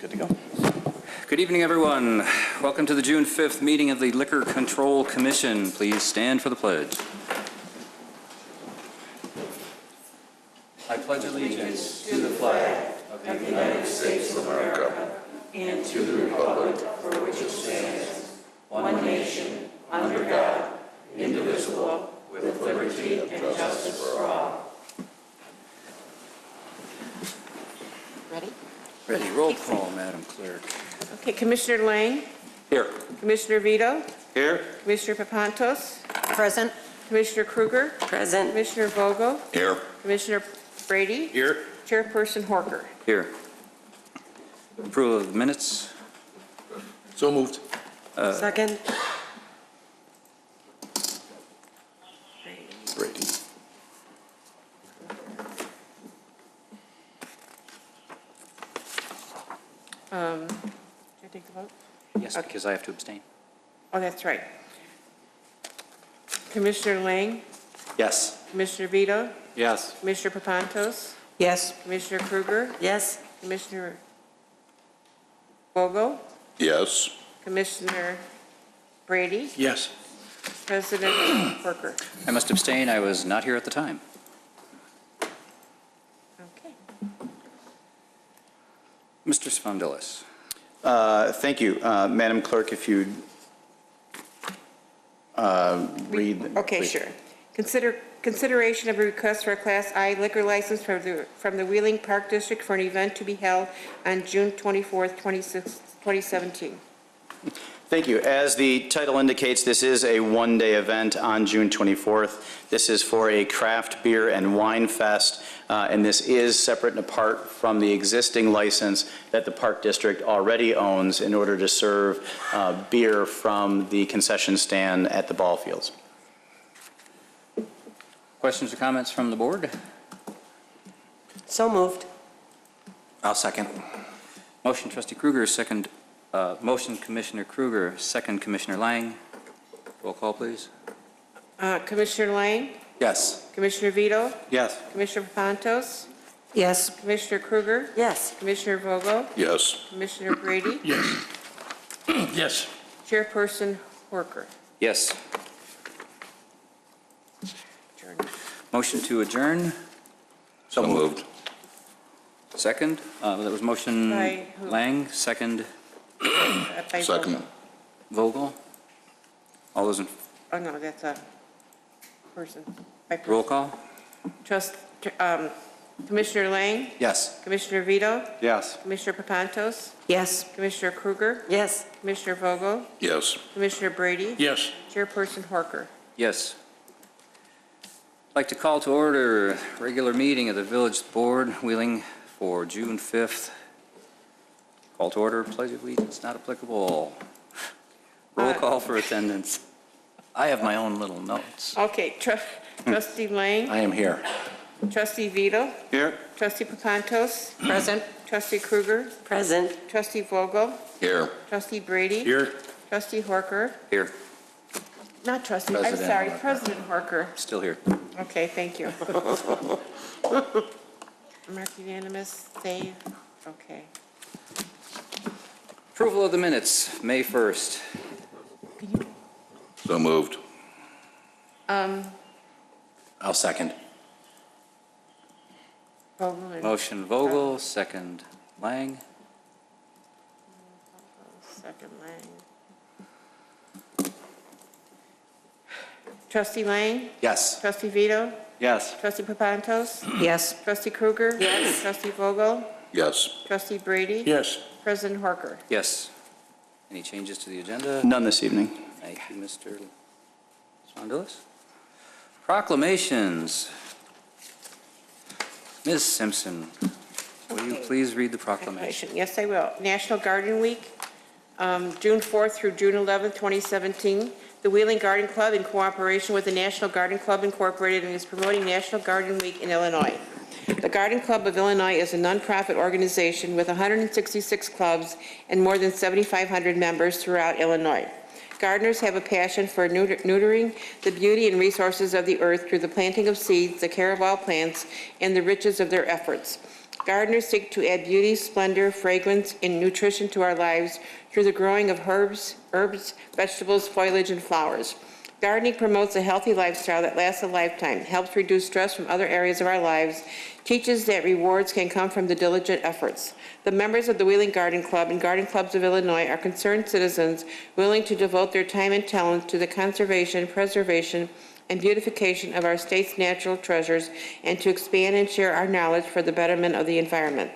Good to go. Good evening, everyone. Welcome to the June 5th meeting of the Liquor Control Commission. Please stand for the pledge. I pledge allegiance to the flag of the United States of America and to the republic for which it stands, one nation, under God, indivisible, with liberty and justice for all. Ready? Ready. Roll call, Madam Clerk. Okay, Commissioner Lang, Here. Commissioner Vito, Here. Commissioner Papantos, Present. Commissioner Kruger, Present. Commissioner Vogel, Here. Commissioner Brady, Here. Chairperson Horker. Here. Approval of the minutes. So moved. Second. Brady. Did I take the vote? Yes, because I have to abstain. Oh, that's right. Commissioner Lang, Yes. Commissioner Vito, Yes. Commissioner Papantos, Yes. Commissioner Kruger, Yes. Commissioner Vogel, Yes. Commissioner Brady, Yes. President Horker. I must abstain. I was not here at the time. Okay. Mr. Spondilis. Thank you. Madam Clerk, if you'd read. Okay, please. sure. Consideration of a request for a Class I liquor license from the Wheeling Park District for an event to be held on June 24th, 2017. Thank you. As the title indicates, this is a one-day event on June 24th. This is for a craft beer and wine fest, and this is separate and apart from the existing license that the Park District already owns in order to serve beer from the concession stand at the ball fields. Questions or comments from the board? So moved. I'll second. Motion, Trustee Kruger, second. Motion, Commissioner Kruger, second, Commissioner Lang. Roll call, please. Commissioner Lang, Yes. Commissioner Vito, Yes. Commissioner Papantos, Yes. Commissioner Kruger, Yes. Commissioner Vogel, Yes. Commissioner Brady, Yes. Yes. Chairperson Horker. Yes. Adjourn. Motion to adjourn, So moved. second. That was motion By who? Lang, second By Second. Vogel. Vogel. All those in, Oh, no, that's a person. By person. roll call? Commissioner Lang, Yes. Commissioner Vito, Yes. Commissioner Papantos, Yes. Commissioner Kruger, Yes. Commissioner Vogel, Yes. Commissioner Brady, Yes. Chairperson Horker. Yes. I'd like to call to order a regular meeting of the Village Board, Wheeling, for June 5th. Call to order, pledge of allegiance not applicable. Roll call for attendance. I have my own little notes. Okay, Trustee Lang, I am here. Trustee Vito, Here. Trustee Papantos, Present. Trustee Kruger, Present. Trustee Vogel, Here. Trustee Brady, Here. Trustee Horker, Here, not Trustee, I'm President sorry, Horker. President Horker. still here. Okay, thank you. Mark unanimous, save, okay. Approval of the minutes, May 1st. So moved. I'll second. Vogel and Motion Vogel, second Lang. second Lang. Trustee Lang, Yes. Trustee Vito, Yes. Trustee Papantos, Yes. Trustee Kruger. Yes. Trustee Vogel, Yes. Trustee Brady. Yes. President Horker. Yes. Any changes to the agenda? None this evening. Thank you, Mr. Spondilis. Proclamations. Ms. Simpson, will you Okay. please read the proclamation? Yes, I will. National Garden Week, June 4th through June 11th, 2017. The Wheeling Garden Club, in cooperation with the National Garden Club Incorporated, is promoting National Garden Week in Illinois. The Garden Club of Illinois is a nonprofit organization with 166 clubs and more than 7,500 members throughout Illinois. Gardeners have a passion for nurturing the beauty and resources of the earth through the planting of seeds, the care of all plants, and the riches of their efforts. Gardeners seek to add beauty, splendor, fragrance, and nutrition to our lives through the growing of herbs, vegetables, foliage, and flowers. Gardening promotes a healthy lifestyle that lasts a lifetime, helps reduce stress from other areas of our lives, teaches that rewards can come from the diligent efforts. The members of the Wheeling Garden Club and Garden Clubs of Illinois are concerned citizens willing to devote their time and talents to the conservation, preservation, and beautification of our state's natural treasures and to expand and share our knowledge for the betterment of the environment.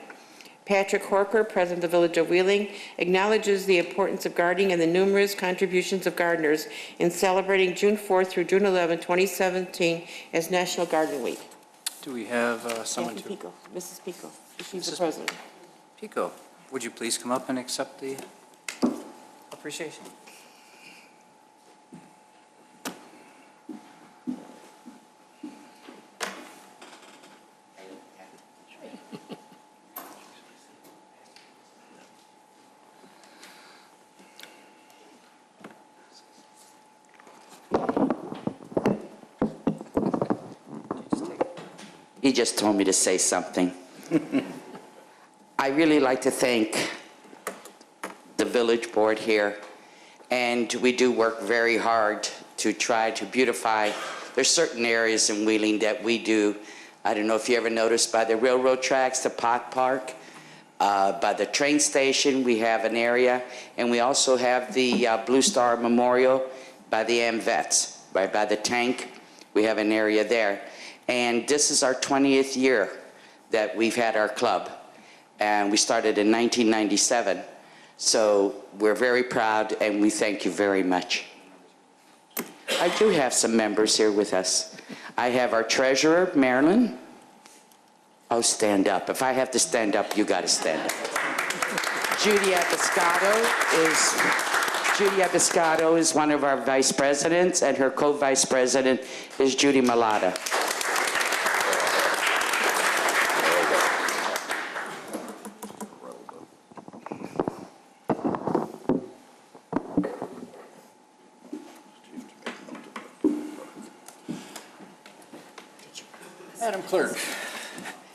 Patrick Horker, President of the Village of Wheeling, acknowledges the importance of gardening and the numerous contributions of gardeners in celebrating June 4th through June 11, 2017 as National Garden Week. Do we have someone Thank you, to? Pico. Mrs. Pico, she's the Mrs. president. Pico, would you please come up and accept the appreciation? He just told me to say something. I really like to thank the village board here, and we do work very hard to try to beautify. There's certain areas in Wheeling that we do. I don't know if you ever noticed by the railroad tracks, the Pot Park, by the train station, we have an area, and we also have the Blue Star Memorial by the AMVETS, right by the tank. We have an area there. And this is our 20th year that we've had our club. And we started in 1997. So we're very proud and we thank you very much. I do have some members here with us. I have our treasurer, Marilyn. Oh, stand up. If I have to stand up, you got to stand up. Judy Abiscato is one of our vice presidents, and her co-vice president is Judy Malata. Madam Clerk,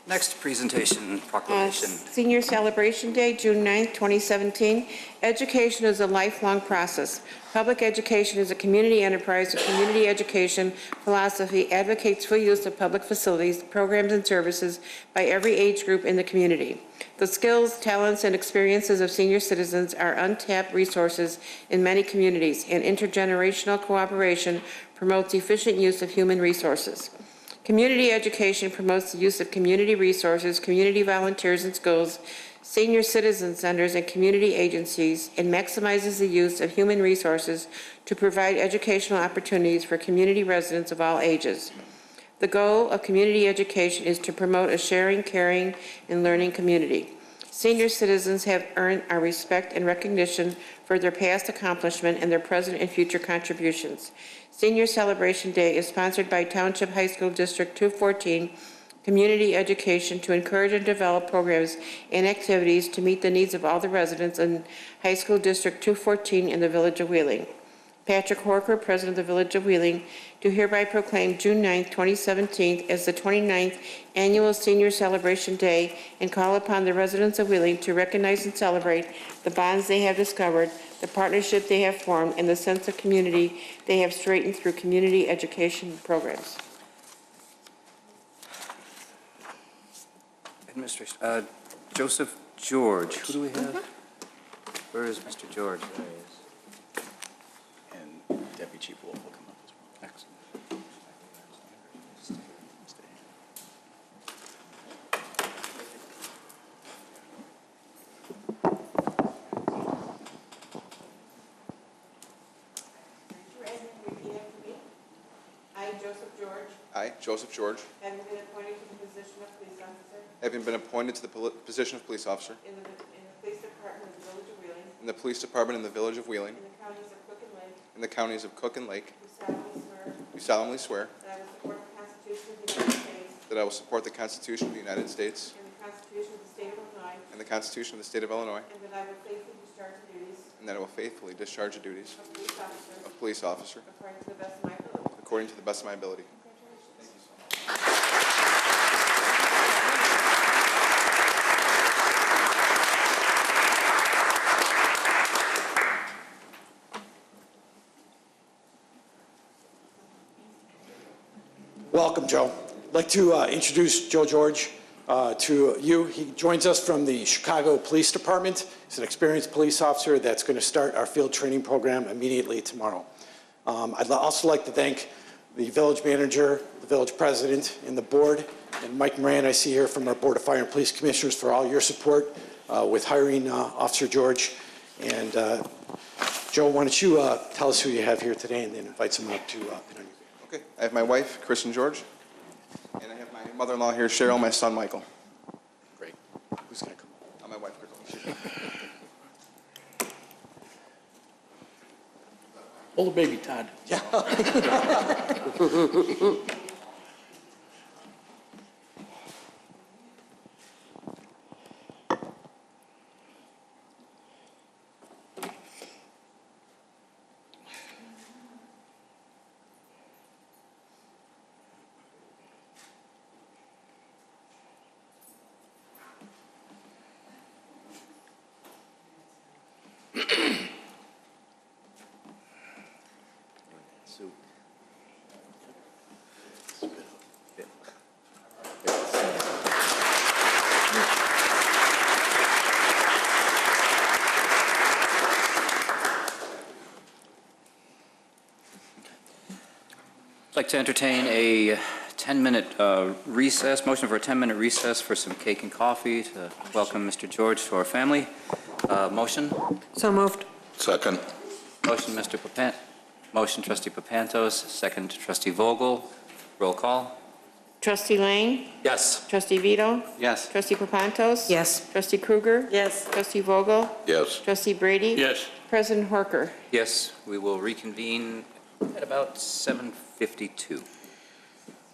next presentation proclamation. Senior Celebration Day, June 9th, 2017. Education is a lifelong process. Public education is a community enterprise. The community education philosophy advocates full use of public facilities, programs, and services by every age group in the community. The skills, talents, and experiences of senior citizens are untapped resources in many communities, and intergenerational cooperation promotes efficient use of human resources. Community education promotes the use of community resources, community volunteers and schools, senior citizen centers, and community agencies, and maximizes the use of human resources to provide educational opportunities for community residents of all ages. The goal of community education is to promote a sharing, caring, and learning community. Senior citizens have earned our respect and recognition for their past accomplishment and their present and future contributions. Senior Celebration Day is sponsored by Township High School District 214 Community Education to encourage and develop programs and activities to meet the needs of all the residents in High School District 214 in the Village of Wheeling. Patrick Horker, President of the Village of Wheeling, do hereby proclaim June 9, 2017 as the 29th Annual Senior Celebration Day and call upon the residents of Wheeling to recognize and celebrate the bonds they have discovered, the partnership they have formed, and the sense of community they have strengthened through community education programs. Administration, Joseph George, who do we have? Where is Mr. George? There he is. And Deputy Chief Wolf will come up as well. Excellent. I, Joseph George, I, Joseph George, having been appointed to the position of police officer having been appointed to the position of police officer in the police department of the Village of Wheeling, in the police department in the village of Wheeling, in the counties of Cook and Lake, in the counties of Cook and Lake, do solemnly swear do solemnly swear that I will support the Constitution of the United States that I will support the Constitution of the United States and the Constitution of the State of Illinois, and the Constitution of the State of Illinois, and that I will faithfully discharge the duties and that I will faithfully discharge the duties of police officer of police officer according to the best of my ability. according to the best of my ability. Congratulations. Thank you so much. Thank you. Welcome, Joe. I'd like to introduce Joe George to you. He joins us from the Chicago Police Department. He's an experienced police officer that's going to start our field training program immediately tomorrow. I'd also like to thank the village manager, the village president, and the board, and Mike Moran, I see here from our Board of Fire and Police Commissioners, for all your support with hiring Officer George. And Joe, why don't you tell us who you have here today, and then invite someone up to pin on you. Okay, I have my wife, Kristen George, and I have my mother-in-law here, Cheryl, my son, Michael. Great. Who's going to come up? My wife, Kristen. Hold the baby, Todd. I'd like to entertain a 10-minute recess, motion for a 10-minute recess for some cake and coffee to welcome Mr. George to our family. Motion? So moved. Second. Motion, motion trustee Papantos, second trustee Vogel. Roll call. Trustee Lang? Yes. Trustee Vito? Yes. Trustee Papantos? Yes. Trustee Krueger? Yes. Trustee Vogel? Yes. Trustee Brady? Yes. President Horker? Yes, we will reconvene at about 7:52.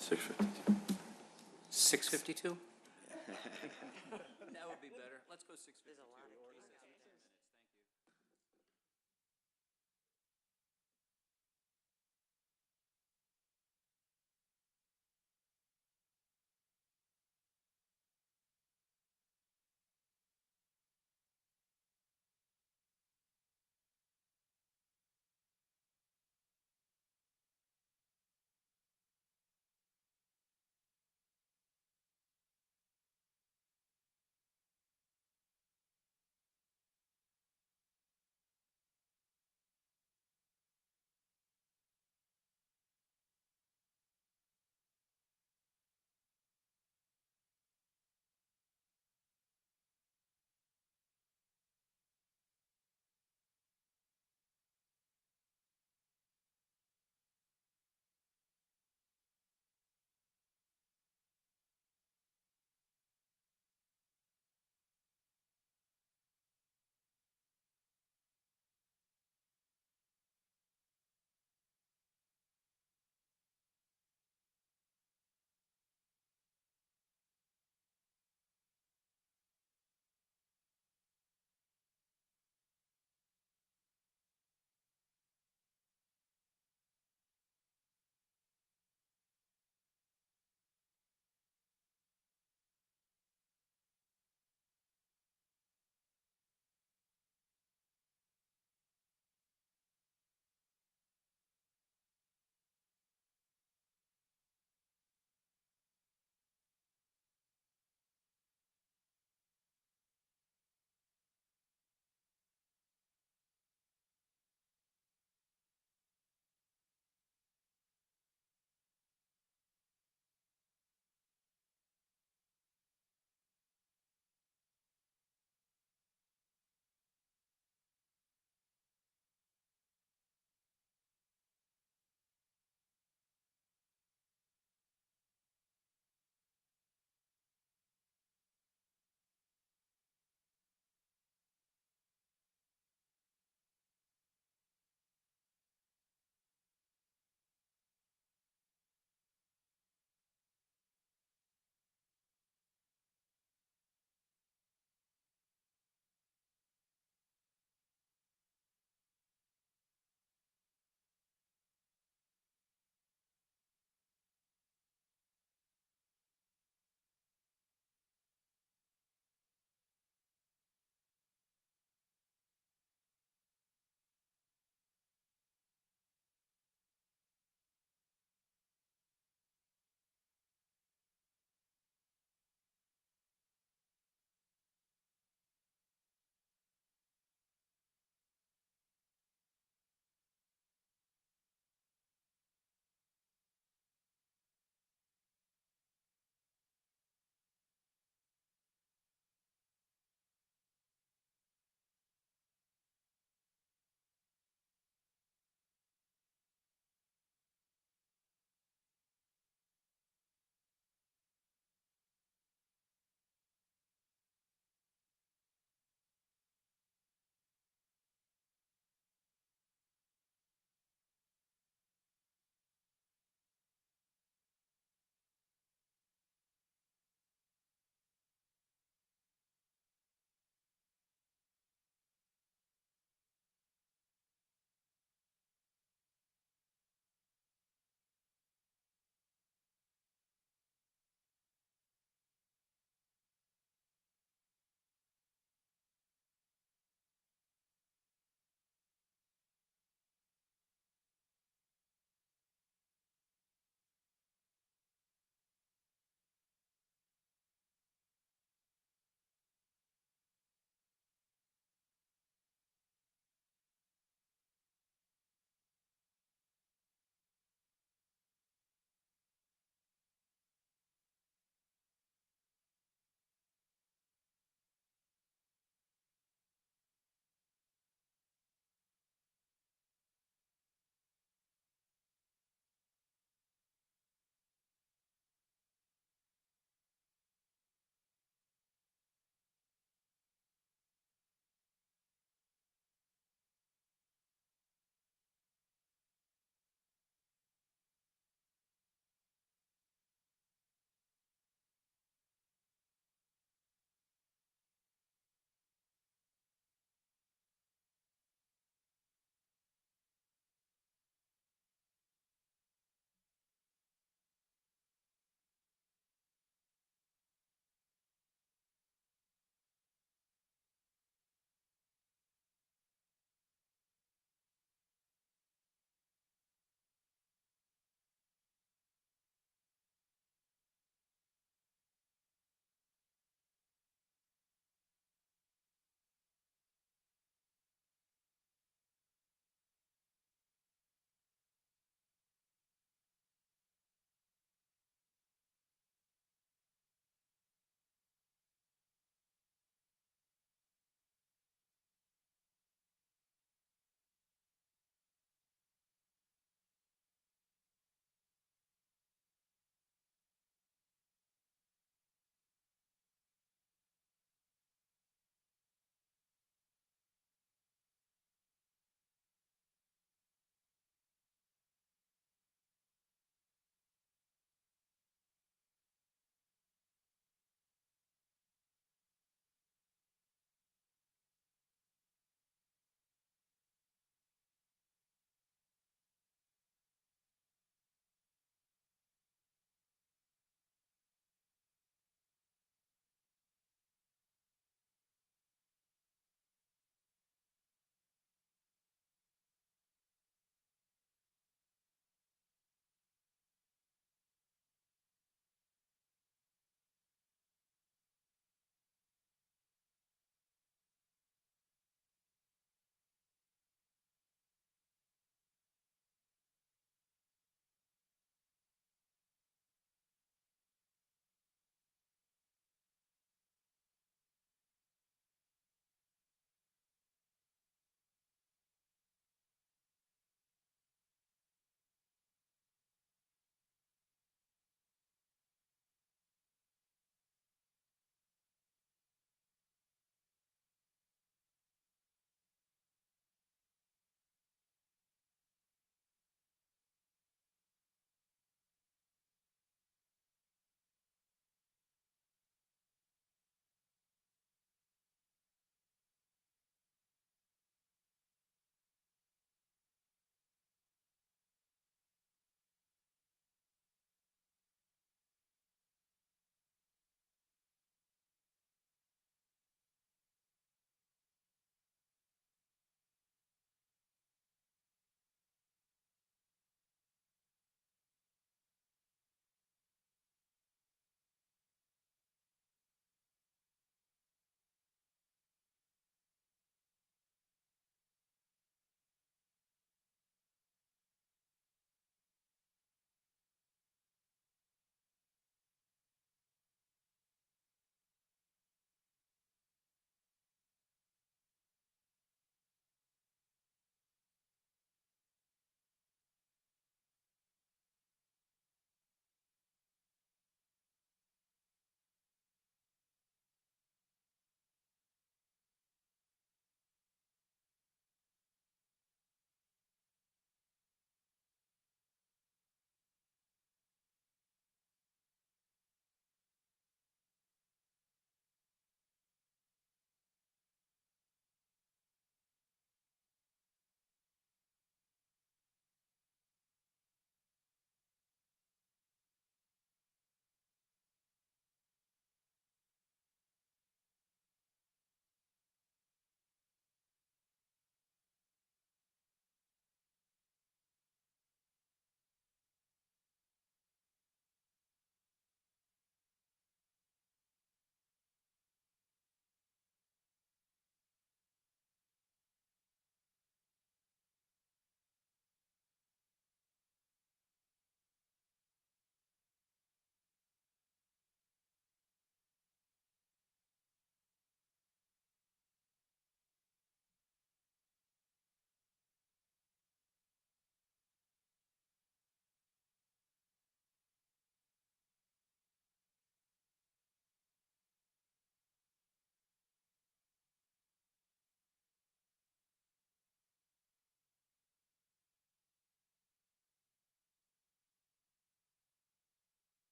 6:52. 6:52?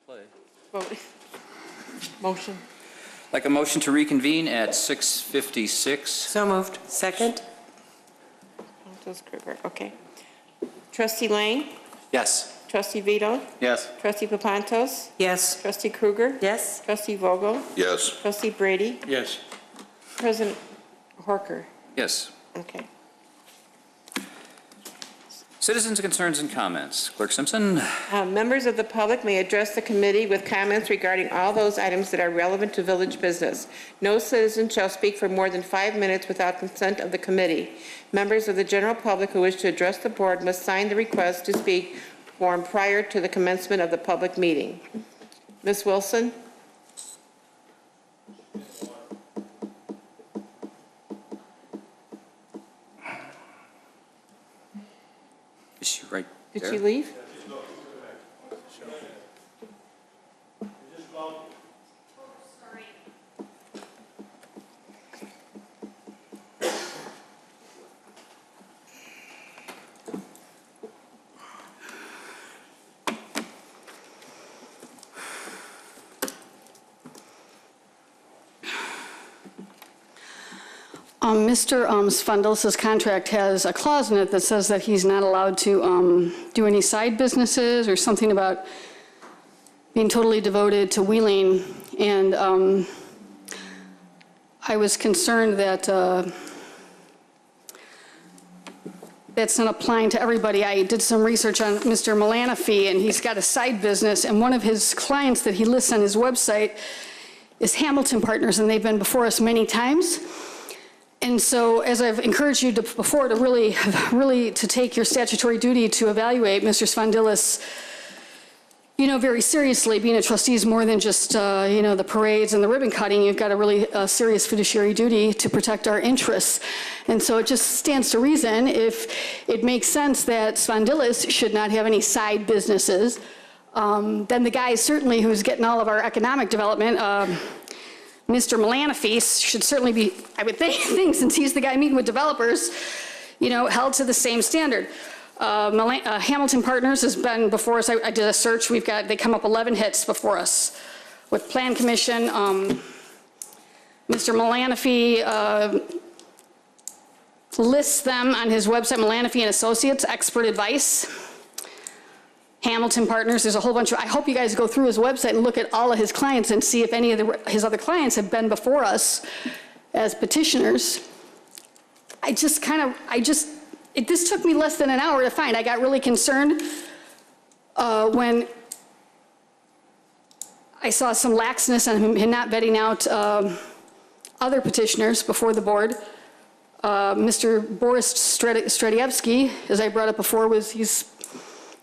play. Vote. Motion. Like a motion to reconvene at 6:56. So moved. Second? Those Krueger, okay. Trustee Lang, Yes. trustee Vito, Yes. trustee Papantos, Yes. trustee Krueger, Yes. trustee Vogel, Yes. trustee Brady, Yes. President Horker. Yes. Okay. Citizens' concerns and comments. Clerk Simpson? Members of the public may address the committee with comments regarding all those items that are relevant to village business. No citizen shall speak for more than 5 minutes without consent of the committee. Members of the general public who wish to address the board must sign the request to speak form prior to the commencement of the public meeting. Ms. Wilson? Is she right Did there? she leave? Mr. Sfondelis' contract has a clause in it that says that he's not allowed to do any side businesses or something about being totally devoted to Wheeling. And I was concerned that that's not applying to everybody. I did some research on Mr. Malanafi, and he's got a side business, and one of his clients that he lists on his website is Hamilton Partners, and they've been before us many times. And so, as I've encouraged you before to really to take your statutory duty to evaluate Mr. Sfondelis, very seriously. Being a trustee is more than just, the parades and the ribbon cutting. You've got a really serious fiduciary duty to protect our interests. And so it just stands to reason, if it makes sense that Sfondelis should not have any side businesses, then the guy certainly who's getting all of our economic development, Mr. Malanafi, should certainly be, I would think, since he's the guy meeting with developers, held to the same standard. Hamilton Partners has been before us. I did a search. They come up 11 hits before us with Plan Commission. Mr. Malanafi lists them on his website, Malanafi and Associates, expert advice. Hamilton Partners, there's a whole bunch of, I hope you guys go through his website and look at all of his clients and see if any of his other clients have been before us as petitioners. This took me less than an hour to find. I got really concerned when I saw some laxness on him not vetting out other petitioners before the board. Mr. Boris Stradievsky, as I brought up before, he's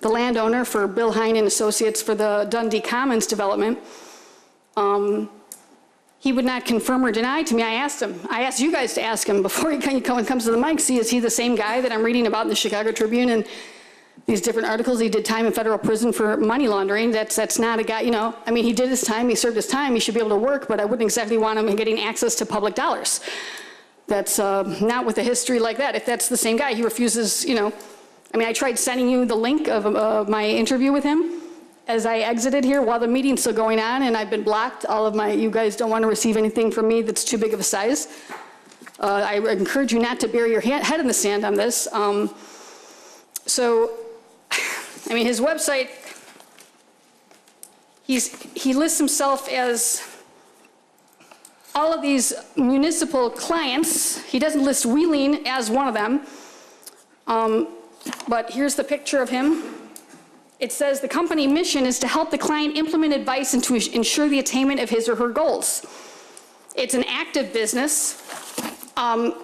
the landowner for Bill Hine and Associates for the Dundee Commons development. He would not confirm or deny to me. I asked you guys to ask him before he comes to the mic, is he the same guy that I'm reading about in the Chicago Tribune and these different articles? He did time in federal prison for money laundering. That's not a guy, he did his time, he served his time, he should be able to work, but I wouldn't exactly want him getting access to public dollars. That's not with a history like that. If that's the same guy, he refuses, I tried sending you the link of my interview with him as I exited here while the meeting's still going on, and I've been blocked. You guys don't want to receive anything from me that's too big of a size. I encourage you not to bury your head in the sand on this. His website, he lists himself as all of these municipal clients. He doesn't list Wheeling as one of them. But here's the picture of him. It says the company mission is to help the client implement advice and to ensure the attainment of his or her goals. It's an active business. The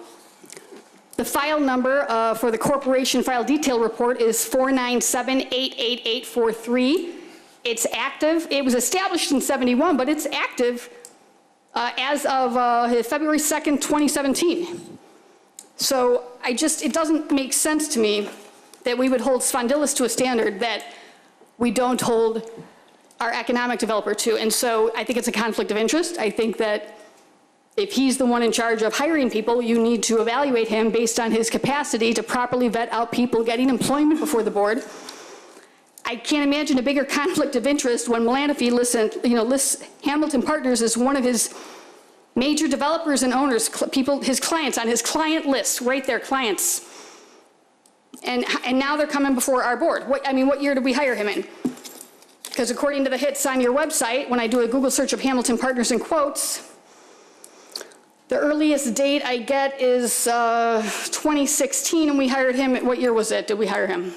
file number for the corporation file detail report is 497-88843. It's active. It was established in '71, but it's active as of February 2nd, 2017. So it doesn't make sense to me that we would hold Sfondelis to a standard that we don't hold our economic developer to. And so I think it's a conflict of interest. I think that if he's the one in charge of hiring people, you need to evaluate him based on his capacity to properly vet out people getting employment before the board. I can't imagine a bigger conflict of interest when Malanaphy lists Hamilton Partners as one of his major developers and owners, his clients on his client list, right there, clients. And now they're coming before our board. What year did we hire him in? Because according to the hits on your website, when I do a Google search of Hamilton Partners in quotes, the earliest date I get is 2016, and we hired him. What year was it? Did we hire him?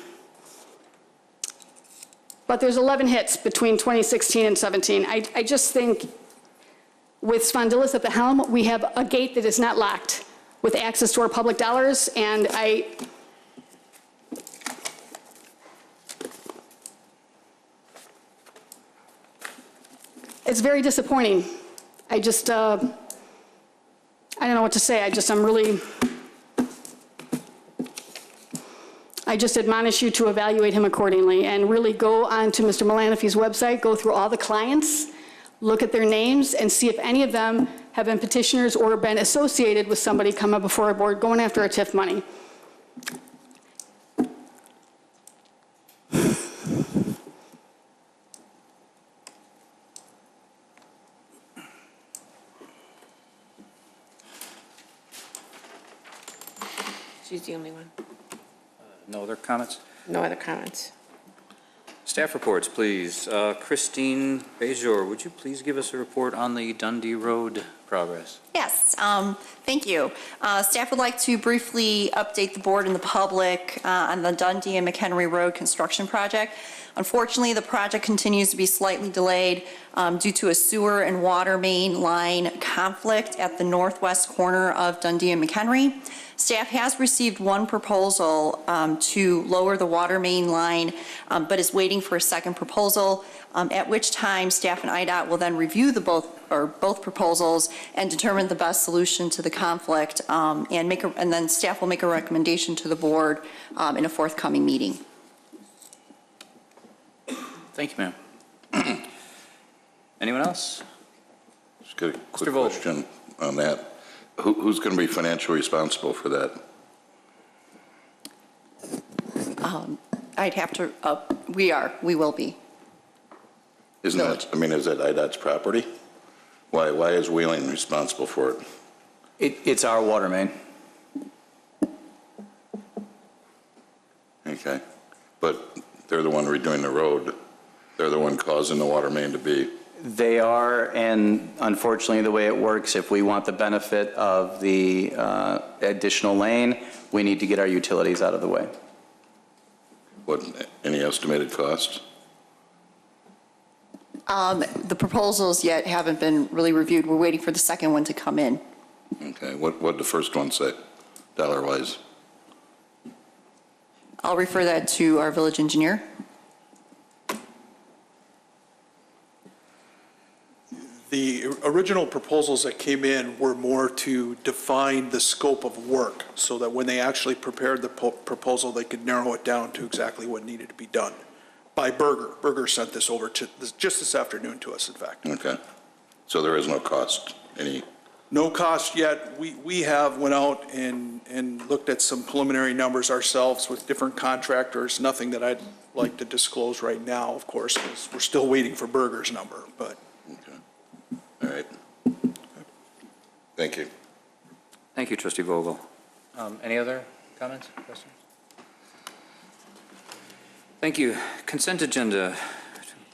But there's 11 hits between 2016 and 17. I just think with Spondilis at the helm, we have a gate that is not locked with access to our public dollars, and it's very disappointing. I don't know what to say. I just admonish you to evaluate him accordingly and really go onto Mr. Malanaphy's website, go through all the clients, look at their names, and see if any of them have been petitioners or been associated with somebody coming before a board going after a TIF money. She's the only one. No other comments? No other comments. Staff reports, please. Christine Bejor, would you please give us a report on the Dundee Road progress? Yes, thank you. Staff would like to briefly update the board and the public on the Dundee and McHenry Road construction project. Unfortunately, the project continues to be slightly delayed due to a sewer and water main line conflict at the northwest corner of Dundee and McHenry. Staff has received one proposal to lower the water main line, but is waiting for a second proposal, at which time staff and IDOT will then review both proposals and determine the best solution to the conflict, and then staff will make a recommendation to the board in a forthcoming meeting. Thank you, ma'am. Anyone else? Just got a quick Mr. Vogel. question on that. Who's going to be financially responsible for that? I'd have to, we will be. Isn't that, is that IDOT's property? Why is Wheeling responsible for it? It's our water main. Okay. But they're the one redoing the road. They're the one causing the water main to be. They are, and unfortunately, the way it works, if we want the benefit of the additional lane, we need to get our utilities out of the way. Any estimated cost? The proposals yet haven't been really reviewed. We're waiting for the second one to come in. Okay. What did the first one say, dollar-wise? I'll refer that to our village engineer. The original proposals that came in were more to define the scope of work so that when they actually prepared the proposal, they could narrow it down to exactly what needed to be done. By Berger. Berger sent this over just this afternoon to us, in fact. Okay. So there is no cost, No cost yet. We have went out and looked at some preliminary numbers ourselves with different contractors. Nothing that I'd like to disclose right now, of course, because we're still waiting for Berger's number, but. Okay. All right. Thank you. Thank you, Trustee Vogel. Any other comments, questions? Thank you. Consent agenda.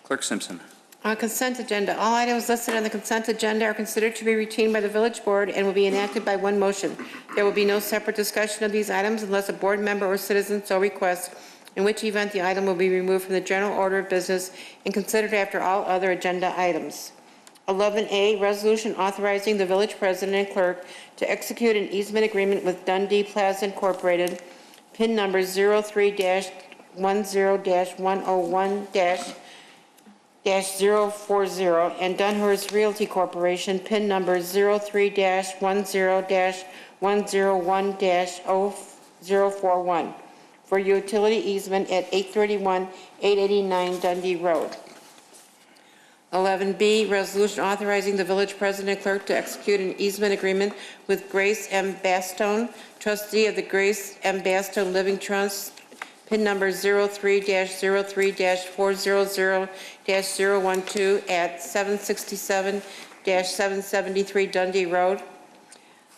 Clerk Simpson. On consent agenda, all items listed on the consent agenda are considered to be routine by the village board and will be enacted by one motion. There will be no separate discussion of these items unless a board member or citizen so requests, in which event the item will be removed from the general order of business and considered after all other agenda items. 11A, resolution authorizing the village president and clerk to execute an easement agreement with Dundee Plaza Incorporated, PIN number 03-10-101-040, and Dunhurst Realty Corporation, PIN number 03-10-101-0041, for utility easement at 831-889 Dundee Road. 11B, resolution authorizing the village president and clerk to execute an easement agreement with Grace M. Bastone, trustee of the Grace M. Bastone Living Trust, PIN number 03-03-400-012 at 767-773 Dundee Road.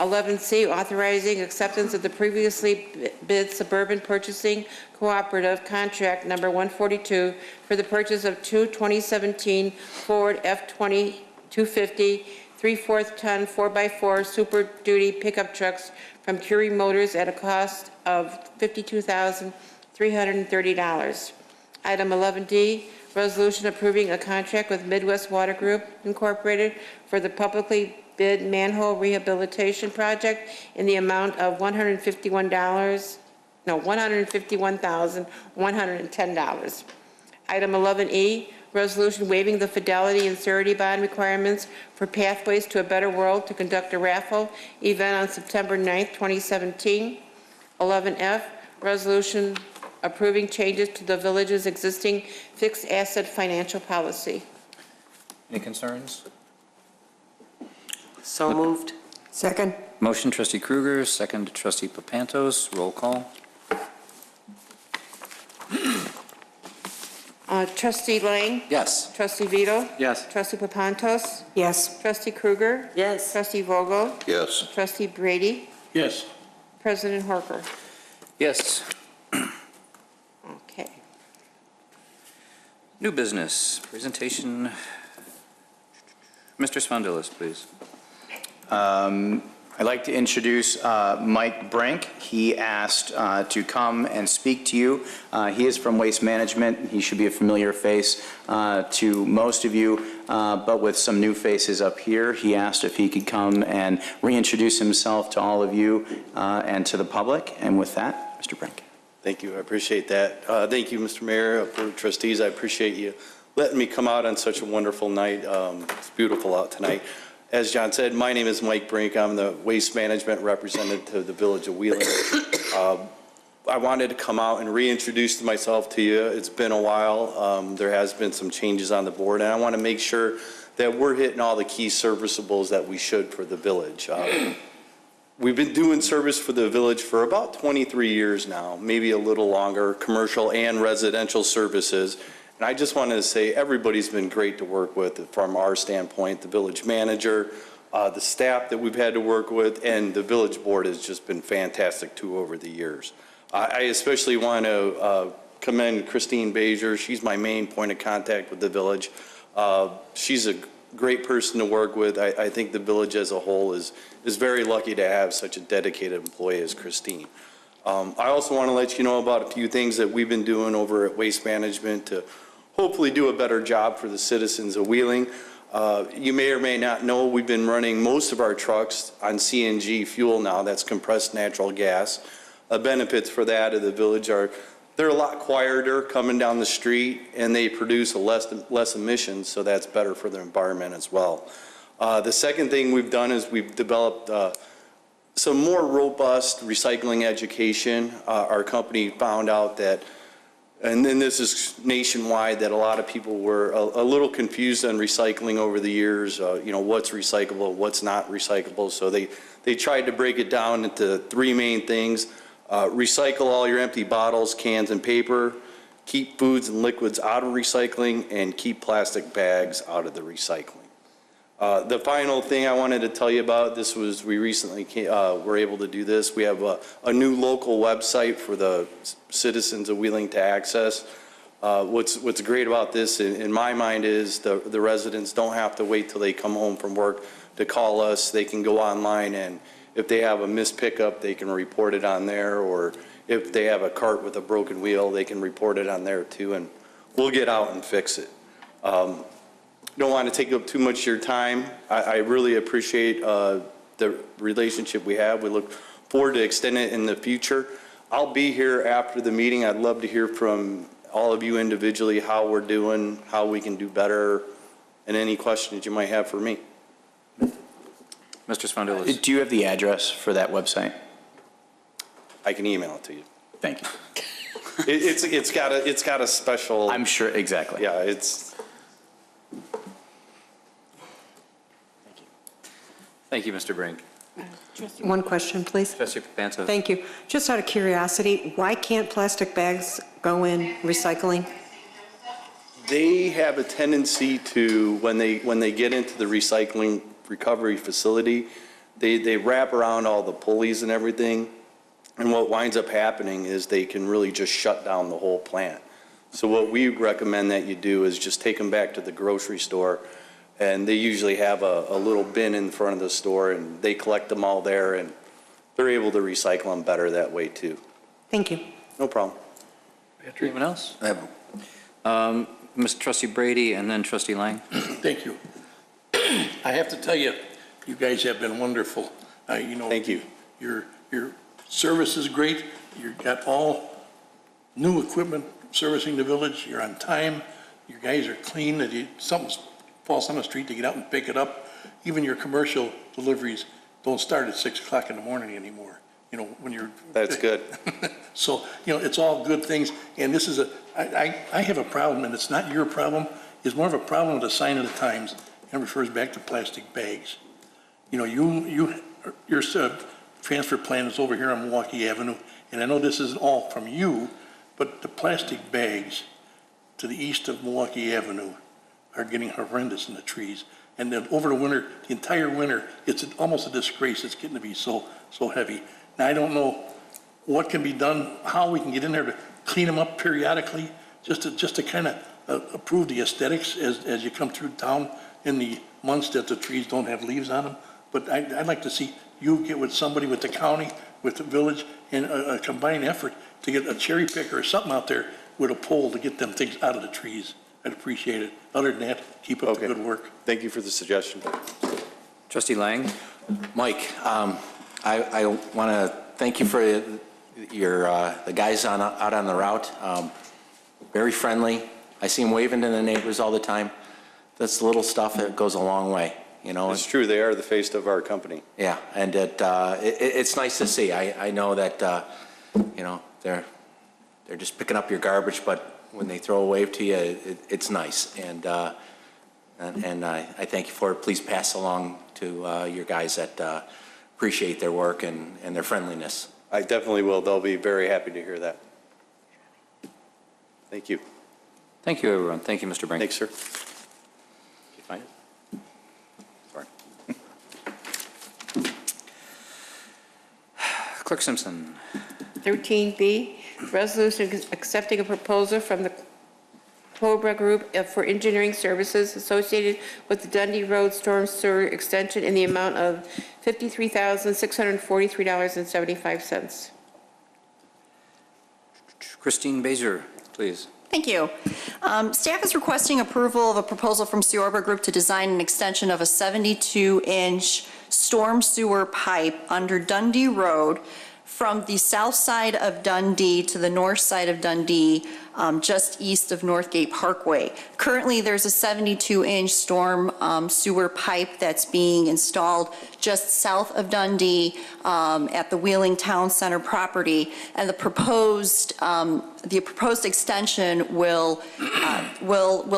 11C, authorizing acceptance of the previously bid Suburban Purchasing Cooperative Contract Number 142 for the purchase of two 2017 Ford F-20 250 3/4 ton 4x4 Super Duty pickup trucks from Curie Motors at a cost of $52,330. Item 11D, resolution approving a contract with Midwest Water Group Incorporated for the publicly bid manhole rehabilitation project in the amount of $151,110. Item 11E, resolution waiving the fidelity and surety bond requirements for Pathways to a Better World to conduct a raffle event on September 9th, 2017. 11F, resolution approving changes to the village's existing fixed asset financial policy. Any concerns? So moved. Second. Motion, trustee Kruger, second, trustee Papantos. Roll call. Trustee Lang? Yes. Trustee Vito? Yes. Trustee Papantos? Yes. Trustee Kruger? Yes. Trustee Vogel? Yes. Trustee Brady? Yes. President Horker? Yes. Okay. New business, presentation. Mr. Spondilis, please. I'd like to introduce Mike Brink. He asked to come and speak to you. He is from Waste Management. He should be a familiar face to most of you, but with some new faces up here. He asked if he could come and reintroduce himself to all of you and to the public. And with that, Mr. Brink. Thank you. I appreciate that. Thank you, Mr. Mayor, Board of Trustees. I appreciate you letting me come out on such a wonderful night. It's beautiful out tonight. As John said, my name is Mike Brink. I'm the Waste Management Representative of the Village of Wheeling. I wanted to come out and reintroduce myself to you. It's been a while. There has been some changes on the board, and I want to make sure that we're hitting all the key serviceables that we should for the village. We've been doing service for the village for about 23 years now, maybe a little longer, commercial and residential services. And I just wanted to say everybody's been great to work with from our standpoint, the village manager, the staff that we've had to work with, and the village board has just been fantastic too over the years. I especially want to commend Christine Bazier. She's my main point of contact with the village. She's a great person to work with. I think the village as a whole is very lucky to have such a dedicated employee as Christine. I also want to let you know about a few things that we've been doing over at Waste Management to hopefully do a better job for the citizens of Wheeling. You may or may not know we've been running most of our trucks on CNG fuel now, that's compressed natural gas. The benefits for that of the village are they're a lot quieter coming down the street and they produce less emissions, so that's better for the environment as well. The second thing we've done is we've developed some more robust recycling education. Our company found out that, and then this is nationwide, that a lot of people were a little confused on recycling over the years, you know, what's recyclable, what's not recyclable. So they tried to break it down into three main things. Recycle all your empty bottles, cans, and paper, keep foods and liquids out of recycling, and keep plastic bags out of the recycling. The final thing I wanted to tell you about, this was, we recently were able to do this. We have a new local website for the citizens of Wheeling to access. What's great about this, in my mind, is the residents don't have to wait till they come home from work to call us. They can go online, and if they have a missed pickup, they can report it on there, or if they have a cart with a broken wheel, they can report it on there too, and we'll get out and fix it. Don't want to take up too much of your time. I really appreciate the relationship we have. We look forward to extending it in the future. I'll be here after the meeting. I'd love to hear from all of you individually how we're doing, how we can do better, and any questions you might have for me. Mr. Spondilis. Do you have the address for that website? I can email it to you. Thank you. It's got a special. I'm sure, exactly. Yeah, it's. Thank you, Mr. Brink. One question, please. Trustee Papanza. Thank you. Just out of curiosity, why can't plastic bags go in recycling? They have a tendency to, when they get into the recycling recovery facility, they wrap around all the pulleys and everything, and what winds up happening is they can really just shut down the whole plant. So what we recommend that you do is just take them back to the grocery store, and they usually have a little bin in front of the store, and they collect them all there, and they're able to recycle them better that way too. Thank you. No problem. Anyone else? Mr. Trustee Brady and then Trustee Lang. Thank you. I have to tell you, you guys have been wonderful. Thank you. Your service is great. You've got all new equipment servicing the village. You're on time. You guys are clean. That something falls on the street to get out and pick it up. Even your commercial deliveries don't start at 6 o'clock in the morning anymore. When you're. That's good. So, it's all good things. And this is I have a problem, and it's not your problem. It's more of a problem with the sign of the times, and it refers back to plastic bags. Your transfer plan is over here on Milwaukee Avenue, and I know this isn't all from you, but the plastic bags to the east of Milwaukee Avenue are getting horrendous in the trees. And then over the winter, the entire winter, it's almost a disgrace. It's getting to be so heavy. Now, I don't know what can be done, how we can get in there to clean them up periodically, just to kind of improve the aesthetics as you come through town in the months that the trees don't have leaves on them. But I'd like to see you get with somebody, with the county, with the village, and a combined effort to get a cherry picker or something out there with a pole to get them things out of the trees. I'd appreciate it. Other than that, keep up the good work. Thank you for the suggestion. Trustee Lang. Mike, I want to thank you for the guys out on the route. Very friendly. I see them waving to the neighbors all the time. That's the little stuff that goes a long way. It's true. They are the face of our company. Yeah, and it's nice to see. I know that they're just picking up your garbage, but when they throw a wave to you, it's nice. And I thank you for it. Please pass along to your guys that appreciate their work and their friendliness. I definitely will. They'll be very happy to hear that. Thank you. Thank you, everyone. Thank you, Mr. Brink. Thanks, sir. Did you find it? Sorry. Clerk Simpson. 13B, resolution accepting a proposal from the Cobra Group for engineering services associated with the Dundee Road Storm Sewer Extension in the amount of $53,643.75. Christine Bazier, please. Thank you. Staff is requesting approval of a proposal from Ciorba Group to design an extension of a 72-inch storm sewer pipe under Dundee Road from the south side of Dundee to the north side of Dundee, just east of Northgate Parkway. Currently, there's a 72-inch storm sewer pipe that's being installed just south of Dundee at the Wheeling Town Center property, and the proposed extension will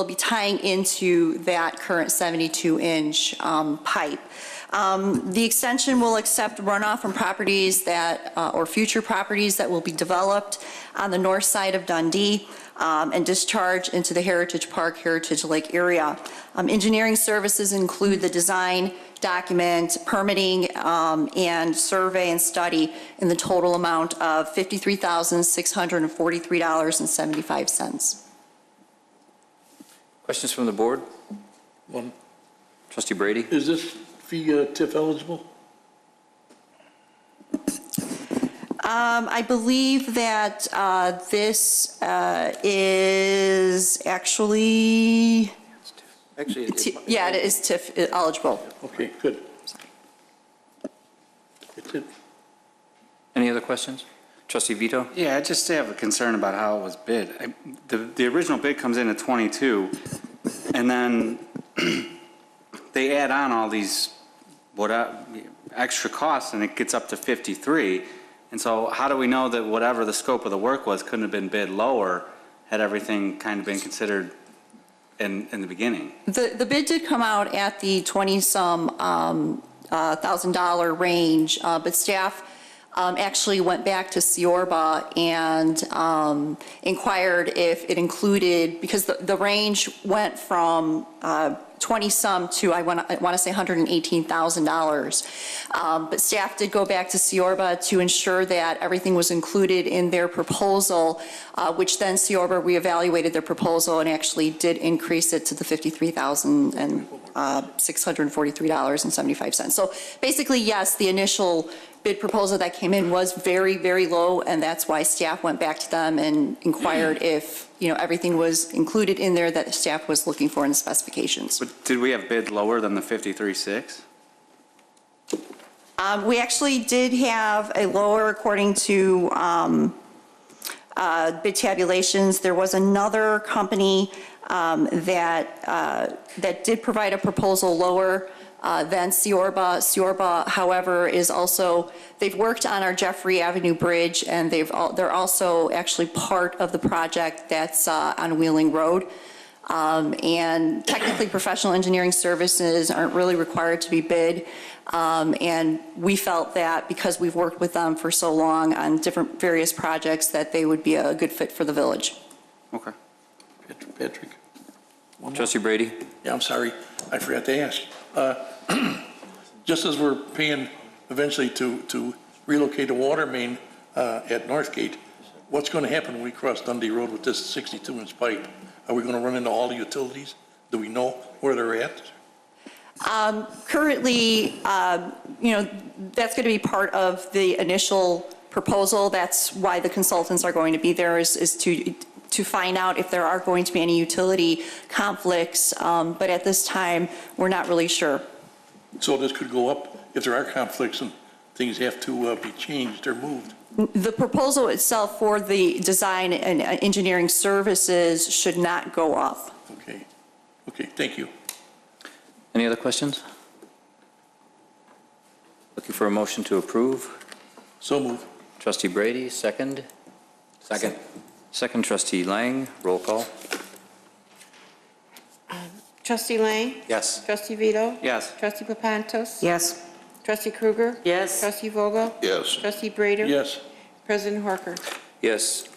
be tying into that current 72-inch pipe. The extension will accept runoff from properties that, or future properties that will be developed on the north side of Dundee and discharge into the Heritage Park, Heritage Lake area. Engineering services include the design, document, permitting, and survey and study in the total amount of $53,643.75. Questions from the board? One. Trustee Brady? Is this fee TIF eligible? I believe that this is actually, yeah, it is TIF eligible. Okay, good. That's it. Any other questions? Trustee Vito? Yeah, I just have a concern about how it was bid. The original bid comes in at 22, and then they add on all these extra costs, and it gets up to 53. And so how do we know that whatever the scope of the work was couldn't have been bid lower had everything kind of been considered in the beginning? The bid did come out at the 20-some $50,000 range, but staff actually went back to Siorba and inquired if it included, because the range went from 20-some to, I want to say $118,000. But staff did go back to Siorba to ensure that everything was included in their proposal, which then Siorba reevaluated their proposal and actually did increase it to the $53,643.75. So basically, yes, the initial bid proposal that came in was very, very low, and that's why staff went back to them and inquired if, everything was included in there that staff was looking for in the specifications. But did we have bid lower than the 53.6? We actually did have a lower, according to bid tabulations. There was another company that did provide a proposal lower than Siorba. Siorba, however, is also, they've worked on our Jeffrey Avenue Bridge, and they're also actually part of the project that's on Wheeling Road. And technically, professional engineering services aren't really required to be bid. And we felt that because we've worked with them for so long on different various projects, that they would be a good fit for the village. Okay. Patrick? Trustee Brady? Yeah, I'm sorry, I forgot to ask. Just as we're paying eventually to relocate a water main at Northgate, what's going to happen when we cross Dundee Road with this 62-inch pipe? Are we going to run into all the utilities? Do we know where they're at? Currently, that's going to be part of the initial proposal. That's why the consultants are going to be there, is to find out if there are going to be any utility conflicts. But at this time, we're not really sure. So this could go up if there are conflicts and things have to be changed or moved. The proposal itself for the design and engineering services should not go up. Okay. Okay, thank you. Any other questions? Looking for a motion to approve. So moved. Trustee Brady, second. Second. Second, Trustee Lang. Roll call. Trustee Lang? Yes. Trustee Vito? Yes. Trustee Papantos? Yes. Trustee Krueger? Yes. Trustee Vogel? Yes. Trustee Brader? Yes. President Horker? Yes.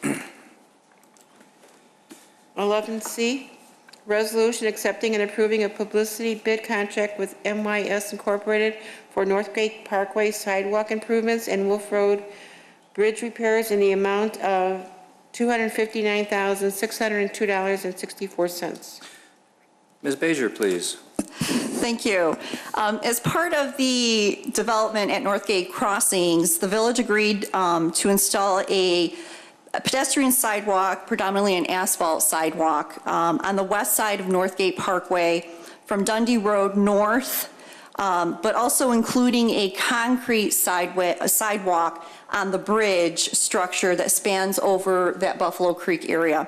11C, resolution accepting and approving a publicity bid contract with MYS Incorporated for Northgate Parkway sidewalk improvements and Wolf Road bridge repairs in the amount of $259,602.64. Ms. Bajer, please. Thank you. As part of the development at Northgate Crossings, the village agreed to install a pedestrian sidewalk, predominantly an asphalt sidewalk, on the west side of Northgate Parkway from Dundee Road north, but also including a concrete sidewalk on the bridge structure that spans over that Buffalo Creek area.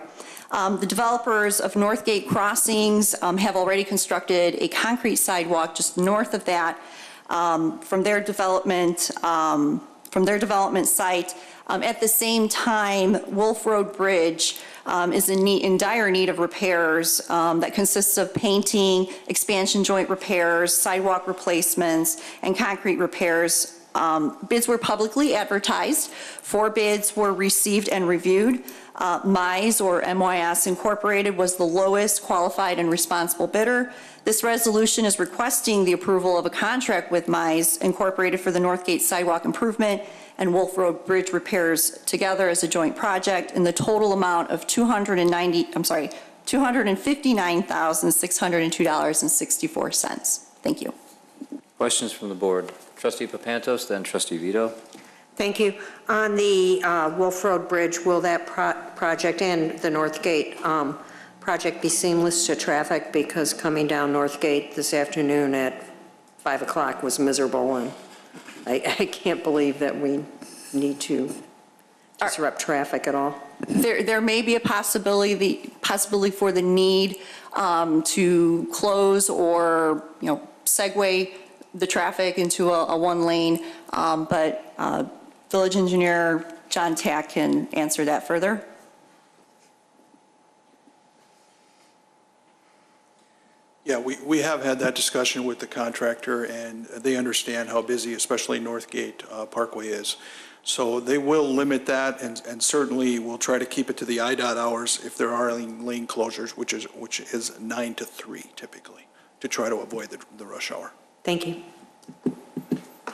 The developers of Northgate Crossings have already constructed a concrete sidewalk just north of that from their development site. At the same time, Wolf Road Bridge is in dire need of repairs that consists of painting, expansion joint repairs, sidewalk replacements, and concrete repairs. Bids were publicly advertised. 4 bids were received and reviewed. MYS, or MYS Incorporated, was the lowest qualified and responsible bidder. This resolution is requesting the approval of a contract with MYS Incorporated for the Northgate sidewalk improvement and Wolf Road Bridge repairs together as a joint project in the total amount of $259,602.64. Thank you. Questions from the board? Trustee Papantos, then Trustee Vito. Thank you. On the Wolf Road Bridge, will that project and the Northgate project be seamless to traffic? Because coming down Northgate this afternoon at 5 o'clock was miserable, and I can't believe that we need to disrupt traffic at all. There may be a possibility for the need to close or, segue the traffic into a one-lane, but Village Engineer John Tack can answer that further. Yeah, we have had that discussion with the contractor, and they understand how busy, especially Northgate Parkway is. So they will limit that, and certainly will try to keep it to the IDOT hours if there are lane closures, which is 9 to 3 typically, to try to avoid the rush hour. Thank you.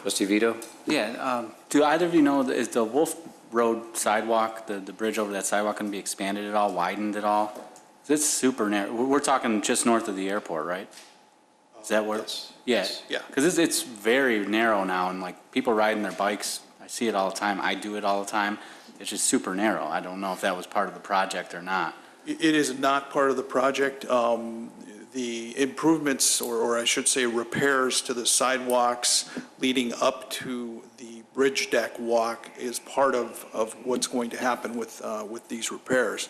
Trustee Vito? Yeah, do either of you know, is the Wolf Road sidewalk, the bridge over that sidewalk going to be expanded at all, widened at all? It's super narrow. We're talking just north of the airport, right? Is that where? Yes. Yeah. Yeah. Because it's very narrow now, and like people riding their bikes, I see it all the time. I do it all the time. It's just super narrow. I don't know if that was part of the project or not. It is not part of the project. The improvements, or I should say repairs to the sidewalks leading up to the bridge deck walk is part of what's going to happen with these repairs.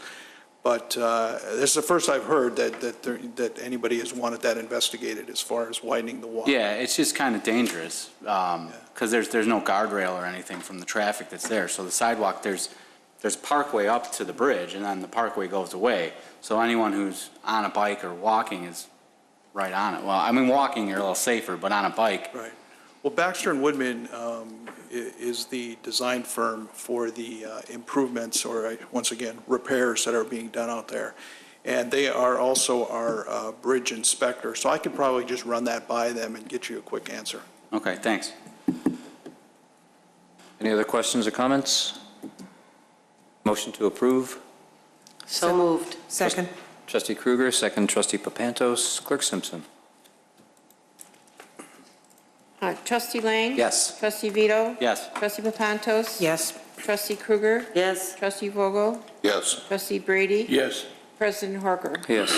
But this is the first I've heard that anybody has wanted that investigated as far as widening the walk. Yeah, it's just kind of dangerous because there's no guardrail or anything from the traffic that's there. So the sidewalk, there's a parkway up to the bridge, and then the parkway goes away. So anyone who's on a bike or walking is right on it. Well, I mean, walking you're a little safer, but on a bike. Right. Well, Baxter and Woodman is the design firm for the improvements, or once again, repairs that are being done out there. And they are also our bridge inspector. So I could probably just run that by them and get you a quick answer. Okay, thanks. Any other questions or comments? Motion to approve? So moved. Second. Trustee Krueger, second Trustee Papantos. Clerk Simpson? Trustee Lang? Yes. Trustee Vito? Yes. Trustee Papantos? Yes. Trustee Krueger? Yes. Trustee Vogel? Yes. Trustee Brady? Yes. President Horker? Yes.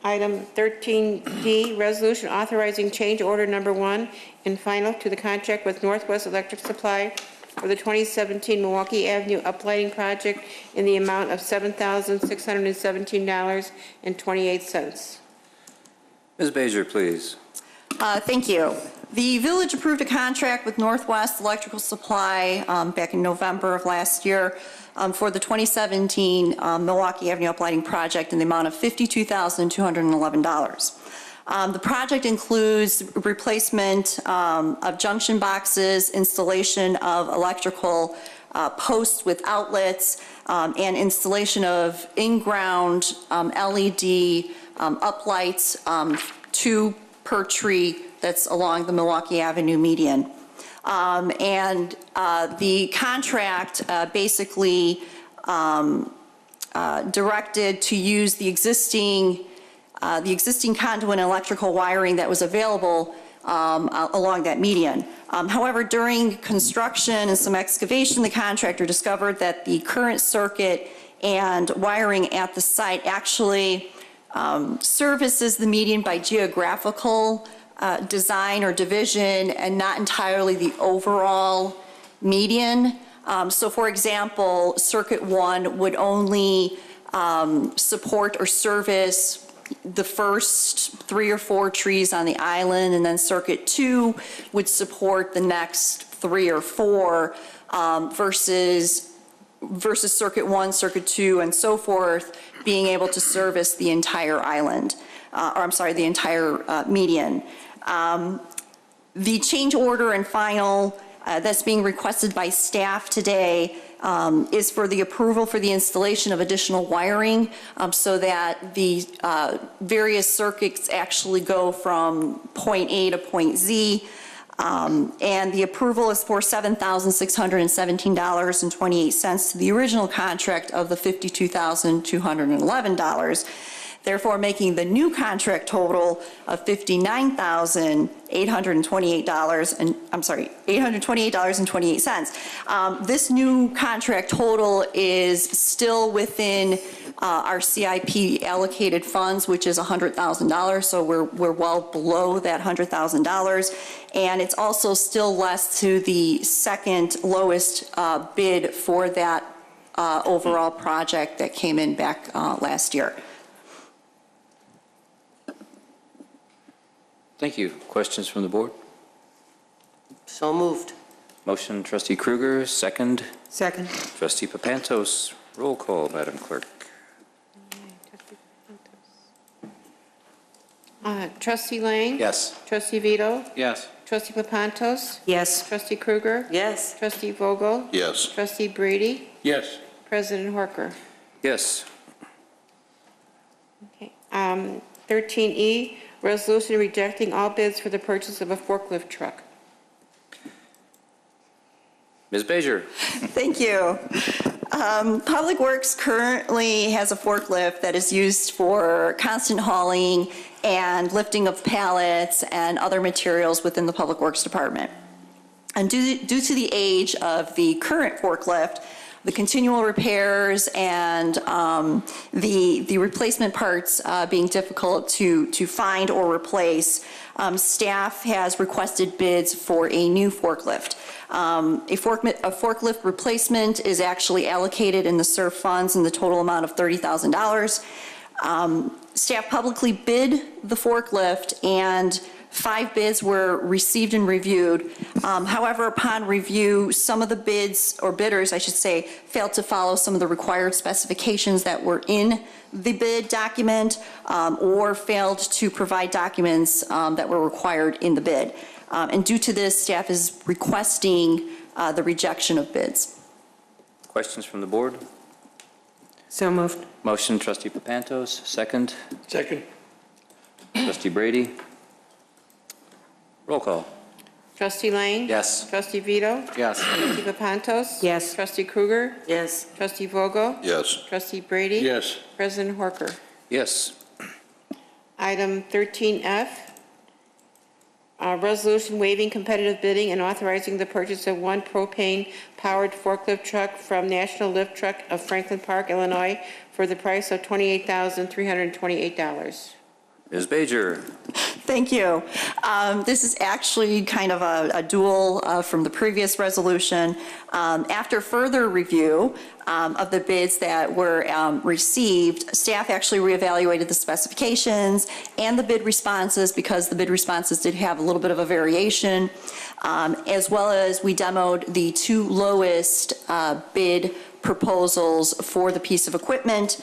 Item 13D, resolution authorizing change order number 1 and final to the contract with Northwest Electric Supply for the 2017 Milwaukee Avenue uplighting project in the amount of $7,617.28. Ms. Bajer, please. Thank you. The village approved a contract with Northwest Electrical Supply back in November of last year for the 2017 Milwaukee Avenue uplighting project in the amount of $52,211. The project includes replacement of junction boxes, installation of electrical posts with outlets, and installation of in-ground LED uplights, 2 per tree that's along the Milwaukee Avenue median. The contract basically directed to use the existing conduit and electrical wiring that was available along that median. However, during construction and some excavation, the contractor discovered that the current circuit and wiring at the site actually services the median by geographical design or division and not entirely the overall median. So for example, Circuit 1 would only support or service the first 3 or 4 trees on the island, and then Circuit 2 would support the next 3 or 4 versus Circuit 1, Circuit 2, and so forth being able to service the entire island, the entire median. The change order and final that's being requested by staff today is for the approval for the installation of additional wiring so that the various circuits actually go from point A to point Z. And the approval is for $7,617.28 to the original contract of the $52,211. Therefore, making the new contract total of $828.28. This new contract total is still within our CIP allocated funds, which is $100,000. So we're well below that $100,000, and it's also still less to the second lowest bid for that overall project that came in back last year. Thank you. Questions from the board? So moved. Motion, Trustee Krueger, second. Second. Trustee Papantos. Roll call, Madam Clerk. Trustee Lang? Yes. Trustee Vito? Yes. Trustee Papantos? Yes. Trustee Krueger? Yes. Trustee Vogel? Yes. Trustee Brady? Yes. President Horker? Yes. Okay. 13E, resolution rejecting all bids for the purchase of a forklift truck. Ms. Bajor? Thank you. Public Works currently has a forklift that is used for constant hauling and lifting of pallets and other materials within the Public Works Department. And due to the age of the current forklift, the continual repairs and the replacement parts being difficult to find or replace, staff has requested bids for a new forklift. A forklift replacement is actually allocated in the SURF funds in the total amount of $30,000. Staff publicly bid the forklift, and 5 bids were received and reviewed. However, upon review, some of the bids, or bidders, I should say, failed to follow some of the required specifications that were in the bid document, or failed to provide documents that were required in the bid. And due to this, staff is requesting the rejection of bids. Questions from the board? So moved. Motion, Trustee Papantos, second. Second. Trustee Brady? Roll call. Trustee Lang? Yes. Trustee Vito? Yes. Trustee Papantos? Yes. Trustee Krueger? Yes. Trustee Vogel? Yes. Trustee Brady? Yes. President Horker? Yes. Item 13F, resolution waiving competitive bidding and authorizing the purchase of 1 propane-powered forklift truck from National Lift Truck of Franklin Park, Illinois, for the price of $28,328. Ms. Bajor? Thank you. This is actually kind of a dual from the previous resolution. After further review of the bids that were received, staff actually reevaluated the specifications and the bid responses, because the bid responses did have a little bit of a variation, as well as we demoed the 2 lowest bid proposals for the piece of equipment.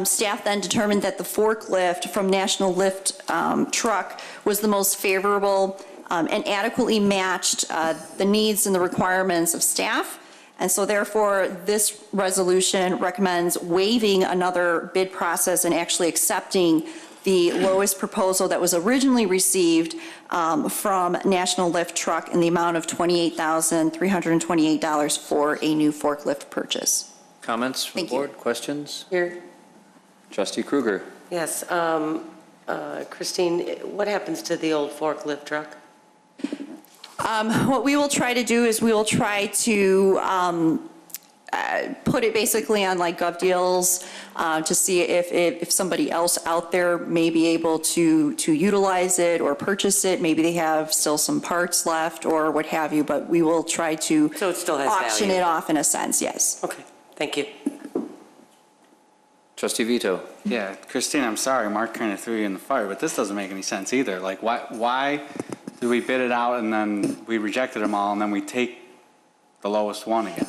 Staff then determined that the forklift from National Lift Truck was the most favorable and adequately matched the needs and the requirements of staff. And so therefore, this resolution recommends waiving another bid process and actually accepting the lowest proposal that was originally received from National Lift Truck in the amount of $28,328 for a new forklift purchase. Comments from the board? Questions? Here. Trustee Krueger? Yes. Christine, what happens to the old forklift truck? What we will try to do is we will try to put it basically on like GovDeals to see if somebody else out there may be able to utilize it or purchase it. Maybe they have still some parts left or what have you, but we will try to So it still has auction value. it off in a sense, yes. Okay, thank you. Trustee Vito? Yeah, Christine, I'm sorry, Mark kind of threw you in the fire, but this doesn't make any sense either. Like, why did we bid it out and then we rejected them all and then we take the lowest one again?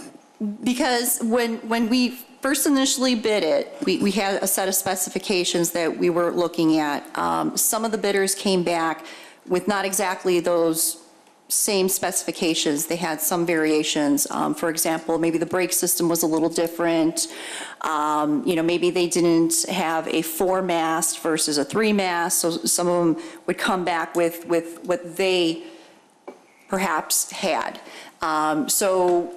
Because when we first initially bid it, we had a set of specifications that we were looking at. Some of the bidders came back with not exactly those same specifications. They had some variations. For example, maybe the brake system was a little different. Maybe they didn't have a 4-mast versus a 3-mast. So some of them would come back with what they perhaps had. So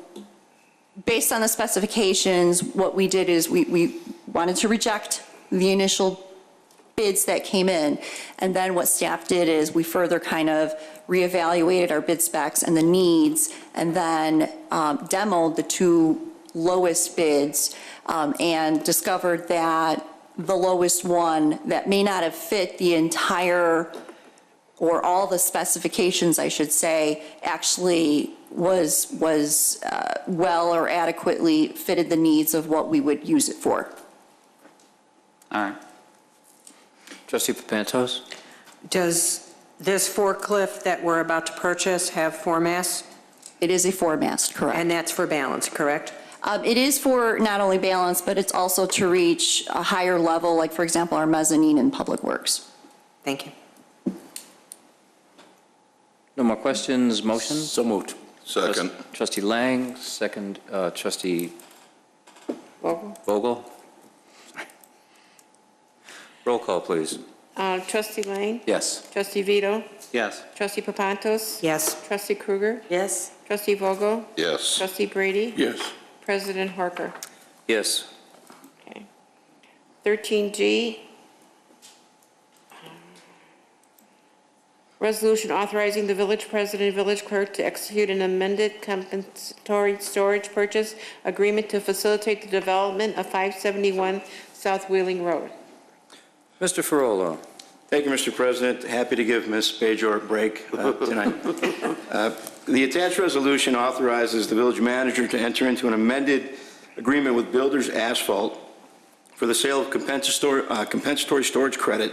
based on the specifications, what we did is we wanted to reject the initial bids that came in. And then what staff did is we further kind of reevaluated our bid specs and the needs, and then demoed the 2 lowest bids and discovered that the lowest one that may not have fit the entire or all the specifications, I should say, actually was well or adequately fitted the needs of what we would use it for. All right. Trustee Papantos? Does this forklift that we're about to purchase have 4 masts? It is a 4-mast, correct. And that's for balance, correct? It is for not only balance, but it's also to reach a higher level, like, for example, our mezzanine in Public Works. Thank you. No more questions, motion? So moved. Second. Trustee Lang, second, trustee Vogel. Roll call, please. Trustee Lang? Yes. Trustee Vito? Yes. Trustee Papantos? Yes. Trustee Krueger? Yes. Trustee Vogel? Yes. Trustee Brady? Yes. President Horker? Yes. Okay. 13G, resolution authorizing the village president and village clerk to execute an amended compensatory storage purchase agreement to facilitate the development of 571 South Wheeling Road. Mr. Ferrolo. Thank you, Mr. President. Happy to give Ms. Bajor a break tonight. The attached resolution authorizes the village manager to enter into an amended agreement with Builders Asphalt for the sale of compensatory storage credit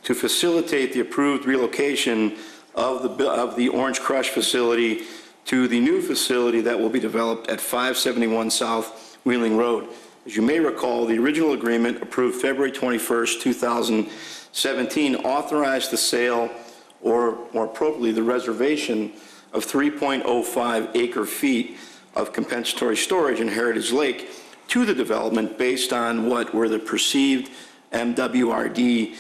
to facilitate the approved relocation of the Orange Crush facility to the new facility that will be developed at 571 South Wheeling Road. As you may recall, the original agreement approved February 21st, 2017 authorized the sale, or more appropriately, the reservation of 3.05 acre-feet of compensatory storage in Heritage Lake to the development based on what were the perceived MWRD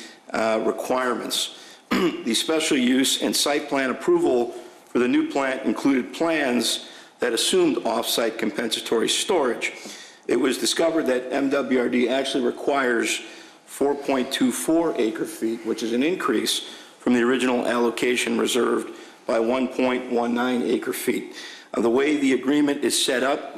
requirements. The special use and site plan approval for the new plant included plans that assumed off-site compensatory storage. It was discovered that MWRD actually requires 4.24 acre-feet, which is an increase from the original allocation reserved by 1.19 acre-feet. The way the agreement is set up,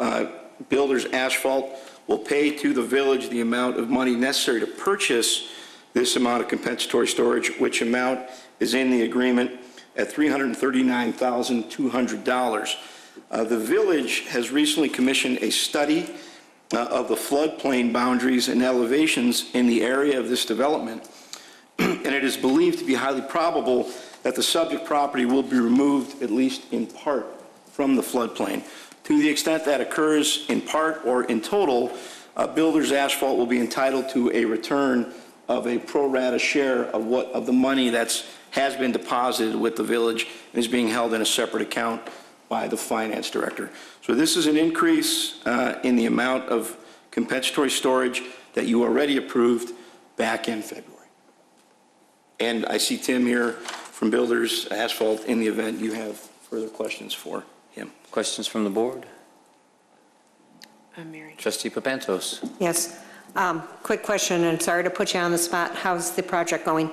Builders Asphalt will pay to the village the amount of money necessary to purchase this amount of compensatory storage, which amount is in the agreement at $339,200. The village has recently commissioned a study of the floodplain boundaries and elevations in the area of this development, and it is believed to be highly probable that the subject property will be removed, at least in part, from the floodplain. To the extent that occurs in part or in total, Builders Asphalt will be entitled to a return of a pro rata share of the money that has been deposited with the village and is being held in a separate account by the finance director. So this is an increase in the amount of compensatory storage that you already approved back in February. And I see Tim here from Builders Asphalt in the event you have further questions for him. Questions from the board? Mary. Trustee Papantos. Yes. Quick question, and sorry to put you on the spot. How's the project going?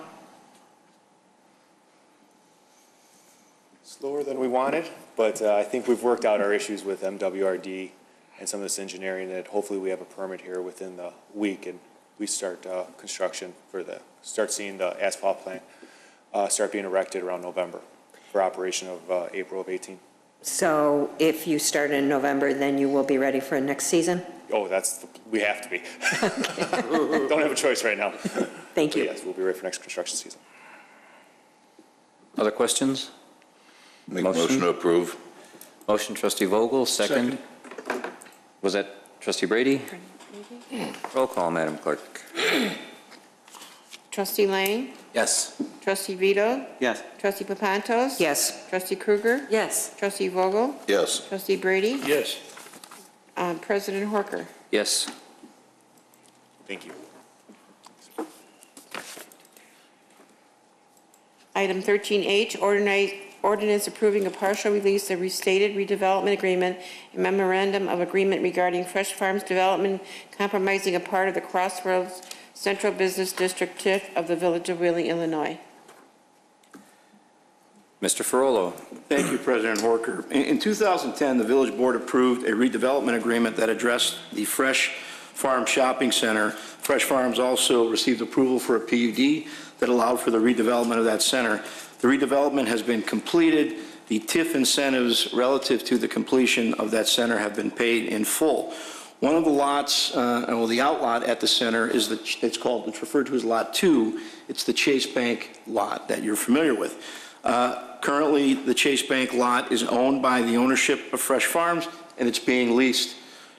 Slower than we wanted, but I think we've worked out our issues with MWRD and some of this engineering, that hopefully we have a permit here within the week and we start construction start seeing the asphalt plant start being erected around November for operation of April of 18. So if you start in November, then you will be ready for next season? Oh, we have to be. Don't have a choice right now. Thank you. But yes, we'll be ready for next construction season. Other questions? Make a motion to approve. Motion, trustee Vogel, second. Was that trustee Brady? Roll call, Madam Clerk. Trustee Lang? Yes. Trustee Vito? Yes. Trustee Papantos? Yes. Trustee Krueger? Yes. Trustee Vogel? Yes. Trustee Brady? Yes. President Horker? Yes. Thank you. Item 13H, ordinance approving a partial release of restated redevelopment agreement and memorandum of agreement regarding Fresh Farms development compromising a part of the Crossroads Central Business District TIF of the Village of Wheeling, Illinois. Mr. Ferrolo. Thank you, President Horker. In 2010, the village board approved a redevelopment agreement that addressed the Fresh Farm Shopping Center. Fresh Farms also received approval for a PUD that allowed for the redevelopment of that center. The redevelopment has been completed. The TIF incentives relative to the completion of that center have been paid in full. One of the lots, the outlot at the center it's referred to as Lot 2. It's the Chase Bank lot that you're familiar with. Currently, the Chase Bank lot is owned by the ownership of Fresh Farms, and it's being leased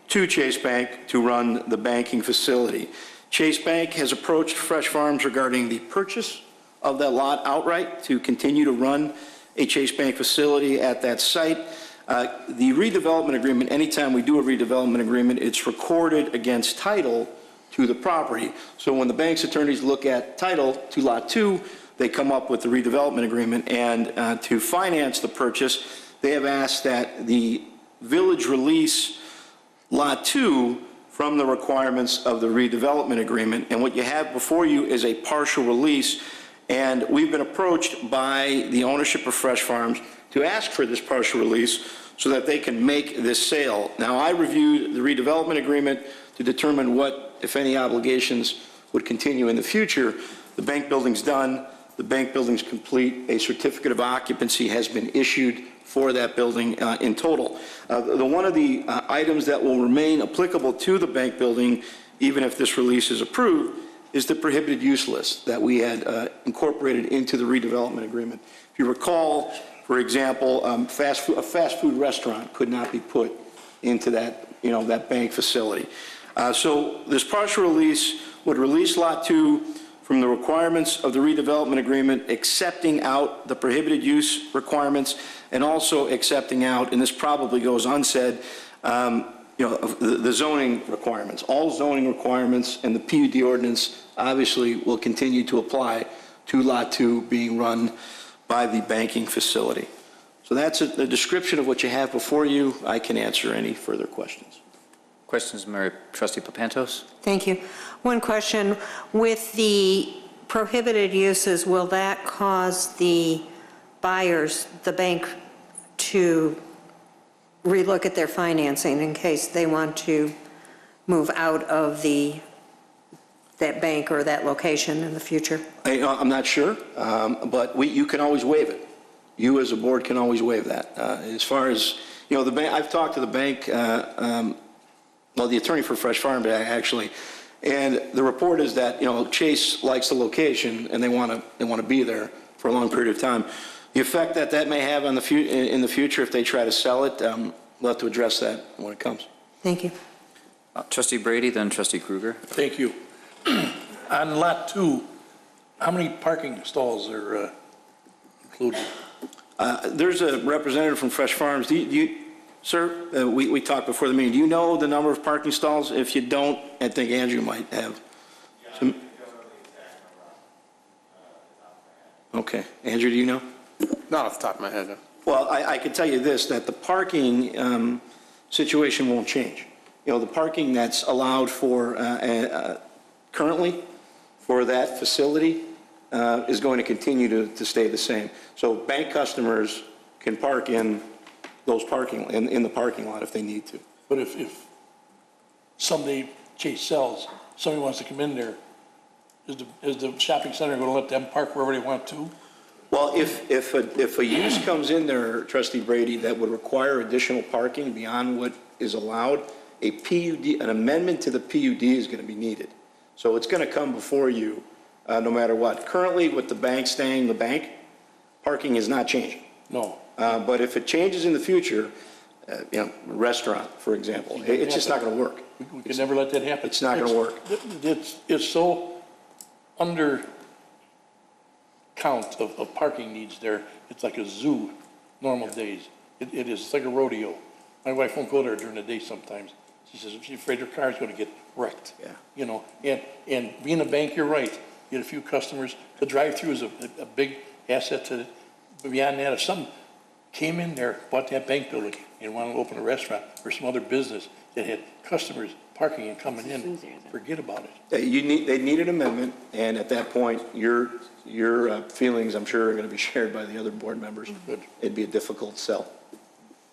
to Chase Bank to run the banking facility. Chase Bank has approached Fresh Farms regarding the purchase of that lot outright to continue to run a Chase Bank facility at that site. The redevelopment agreement, anytime we do a redevelopment agreement, it's recorded against title to the property. So when the bank's attorneys look at title to Lot 2, they come up with the redevelopment agreement, and to finance the purchase, they have asked that the village release Lot 2 from the requirements of the redevelopment agreement. And what you have before you is a partial release, and we've been approached by the ownership of Fresh Farms to ask for this partial release so that they can make this sale. Now, I reviewed the redevelopment agreement to determine what, if any, obligations would continue in the future. The bank building's done, the bank building's complete, a certificate of occupancy has been issued for that building in total. One of the items that will remain applicable to the bank building, even if this release is approved, is the prohibited use list that we had incorporated into the redevelopment agreement. If you recall, for example, a fast food restaurant could not be put into that, that bank facility. So this partial release would release Lot 2 from the requirements of the redevelopment agreement, accepting out the prohibited use requirements, and also accepting out, and this probably goes unsaid, the zoning requirements. All zoning requirements and the PUD ordinance obviously will continue to apply to Lot 2 being run by the banking facility. So that's the description of what you have before you. I can answer any further questions. Questions, Trustee Papantos? Thank you. One question. With the prohibited uses, will that cause the buyers, the bank, to relook at their financing in case they want to move out of that bank or that location in the future? I'm not sure, but you can always waive it. You as a board can always waive that. As far as, the bank, I've talked to the bank, the attorney for Fresh Farm actually, and the report is that, Chase likes the location and they want to be there for a long period of time. The effect that may have on in the future if they try to sell it, we'll have to address that when it comes. Thank you. Trustee Brady, then Trustee Krueger. Thank you. On Lot 2, how many parking stalls are included? There's a representative from Fresh Farms. Sir, we talked before the meeting. Do you know the number of parking stalls? If you don't, I think Andrew might have. Okay. Andrew, do you know? Not off the top of my head, no. Well, I can tell you this, that the parking situation won't change. The parking that's allowed for currently for that facility is going to continue to stay the same. So bank customers can park in those in the parking lot if they need to. But if someday Chase sells, somebody wants to come in there, is the shopping center going to let them park wherever they want to? Well, if a use comes in there, Trustee Brady, that would require additional parking beyond what is allowed, a PUD, an amendment to the PUD is going to be needed. So it's going to come before you no matter what. Currently, with the bank staying the bank, parking is not changing. No. But if it changes in the future, restaurant, for example, it's just not going to work. We can never let that happen. It's not going to work. It's so under count of parking needs there. It's like a zoo, normal days. It is. It's like a rodeo. My wife won't go there during the day sometimes. She says she's afraid her car's going to get wrecked. Yeah. And being a bank, you're right. You get a few customers. The drive-through is a big asset to it. But beyond that, if someone came in there, bought that bank building, and wanted to open a restaurant or some other business that had customers parking and coming in, forget about it. They need an amendment, and at that point, your feelings, I'm sure, are going to be shared by the other board members. Good. It'd be a difficult sell.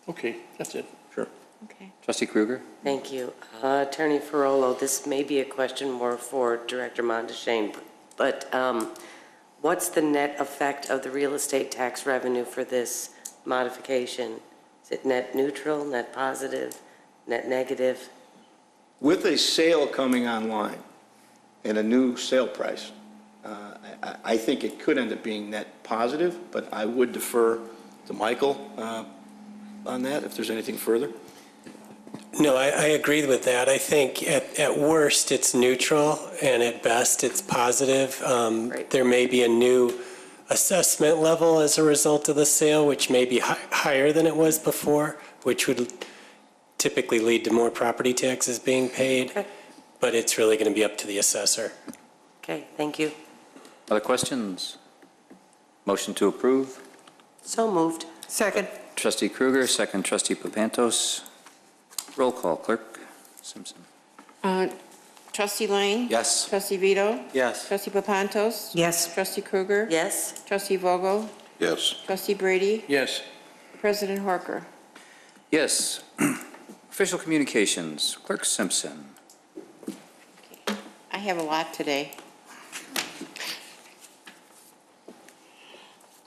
Okay, that's it. Sure. Okay. Trustee Krueger? Thank you. Attorney Ferrolo, this may be a question more for Director Mondashane, but what's the net effect of the real estate tax revenue for this modification? Is it net neutral, net positive, net negative? With a sale coming online and a new sale price, I think it could end up being net positive, but I would defer to Michael on that, if there's anything further. No, I agree with that. I think at worst it's neutral, and at best it's positive. There may be a new assessment level as a result of the sale, which may be higher than it was before, which would typically lead to more property taxes being paid. Okay. But it's really going to be up to the assessor. Okay, thank you. Other questions? Motion to approve. So moved. Second. Trustee Kruger, second trustee Papantos. Roll call, Clerk Simpson. Trustee Lang? Yes. Trustee Vito? Yes. Trustee Papantos? Yes. Trustee Kruger? Yes. Trustee Vogel? Yes. Trustee Brady? Yes. President Horker? Yes. Official communications, Clerk Simpson. I have a lot today.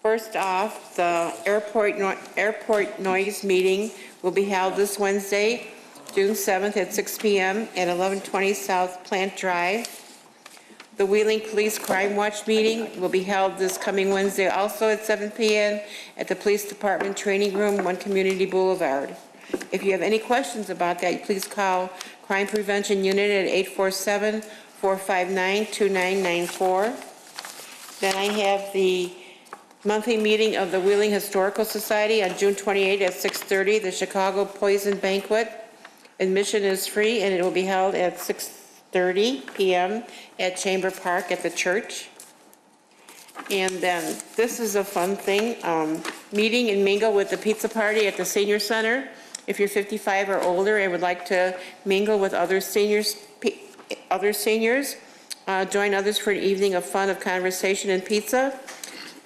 First off, the airport noise meeting will be held this Wednesday, June 7th at 6 p.m. at 1120 South Plant Drive. The Wheeling Police Crime Watch meeting will be held this coming Wednesday also at 7 p.m. at the Police Department Training Room, 1 Community Boulevard. If you have any questions about that, please call Crime Prevention Unit at 847-459-2994. Then I have the monthly meeting of the Wheeling Historical Society on June 28 at 6:30, the Chicago Poison Banquet. Admission is free, and it will be held at 6:30 p.m. at Chamber Park at the church. And then, this is a fun thing, meeting and mingle with the pizza party at the Senior Center. If you're 55 or older and would like to mingle with other seniors, join others for an evening of fun, of conversation and pizza.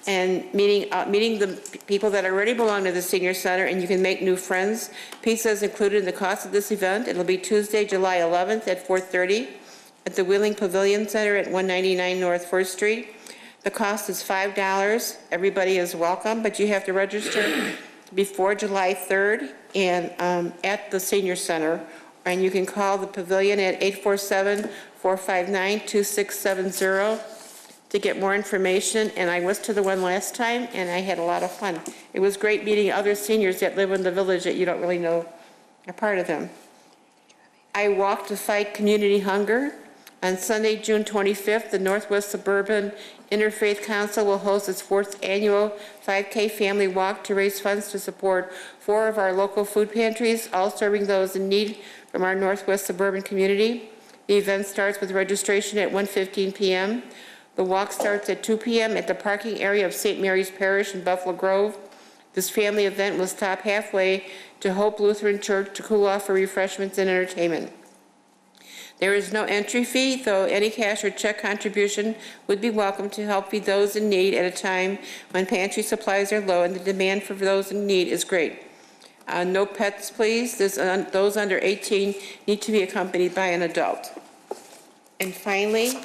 And meeting the people that already belong to the Senior Center, and you can make new friends. Pizza is included in the cost of this event. It'll be Tuesday, July 11th at 4:30 at the Wheeling Pavilion Center at 199 North First Street. The cost is $5. Everybody is welcome, but you have to register before July 3rd and at the Senior Center. And you can call the pavilion at 847-459-2670. to get more information, and I was to the one last time, and I had a lot of fun. It was great meeting other seniors that live in the village that you don't really know are part of them. I walked to fight community hunger. On Sunday, June 25th, the Northwest Suburban Interfaith Council will host its 4th annual 5K family walk to raise funds to support 4 of our local food pantries, all serving those in need from our Northwest Suburban community. The event starts with registration at 1:15 p.m. The walk starts at 2 p.m. at the parking area of St. Mary's Parish in Buffalo Grove. This family event will stop halfway to Hope Lutheran Church to cool off for refreshments and entertainment. There is no entry fee, though any cash or check contribution would be welcome to help feed those in need at a time when pantry supplies are low and the demand for those in need is great. No pets, please. Those under 18 need to be accompanied by an adult. And finally,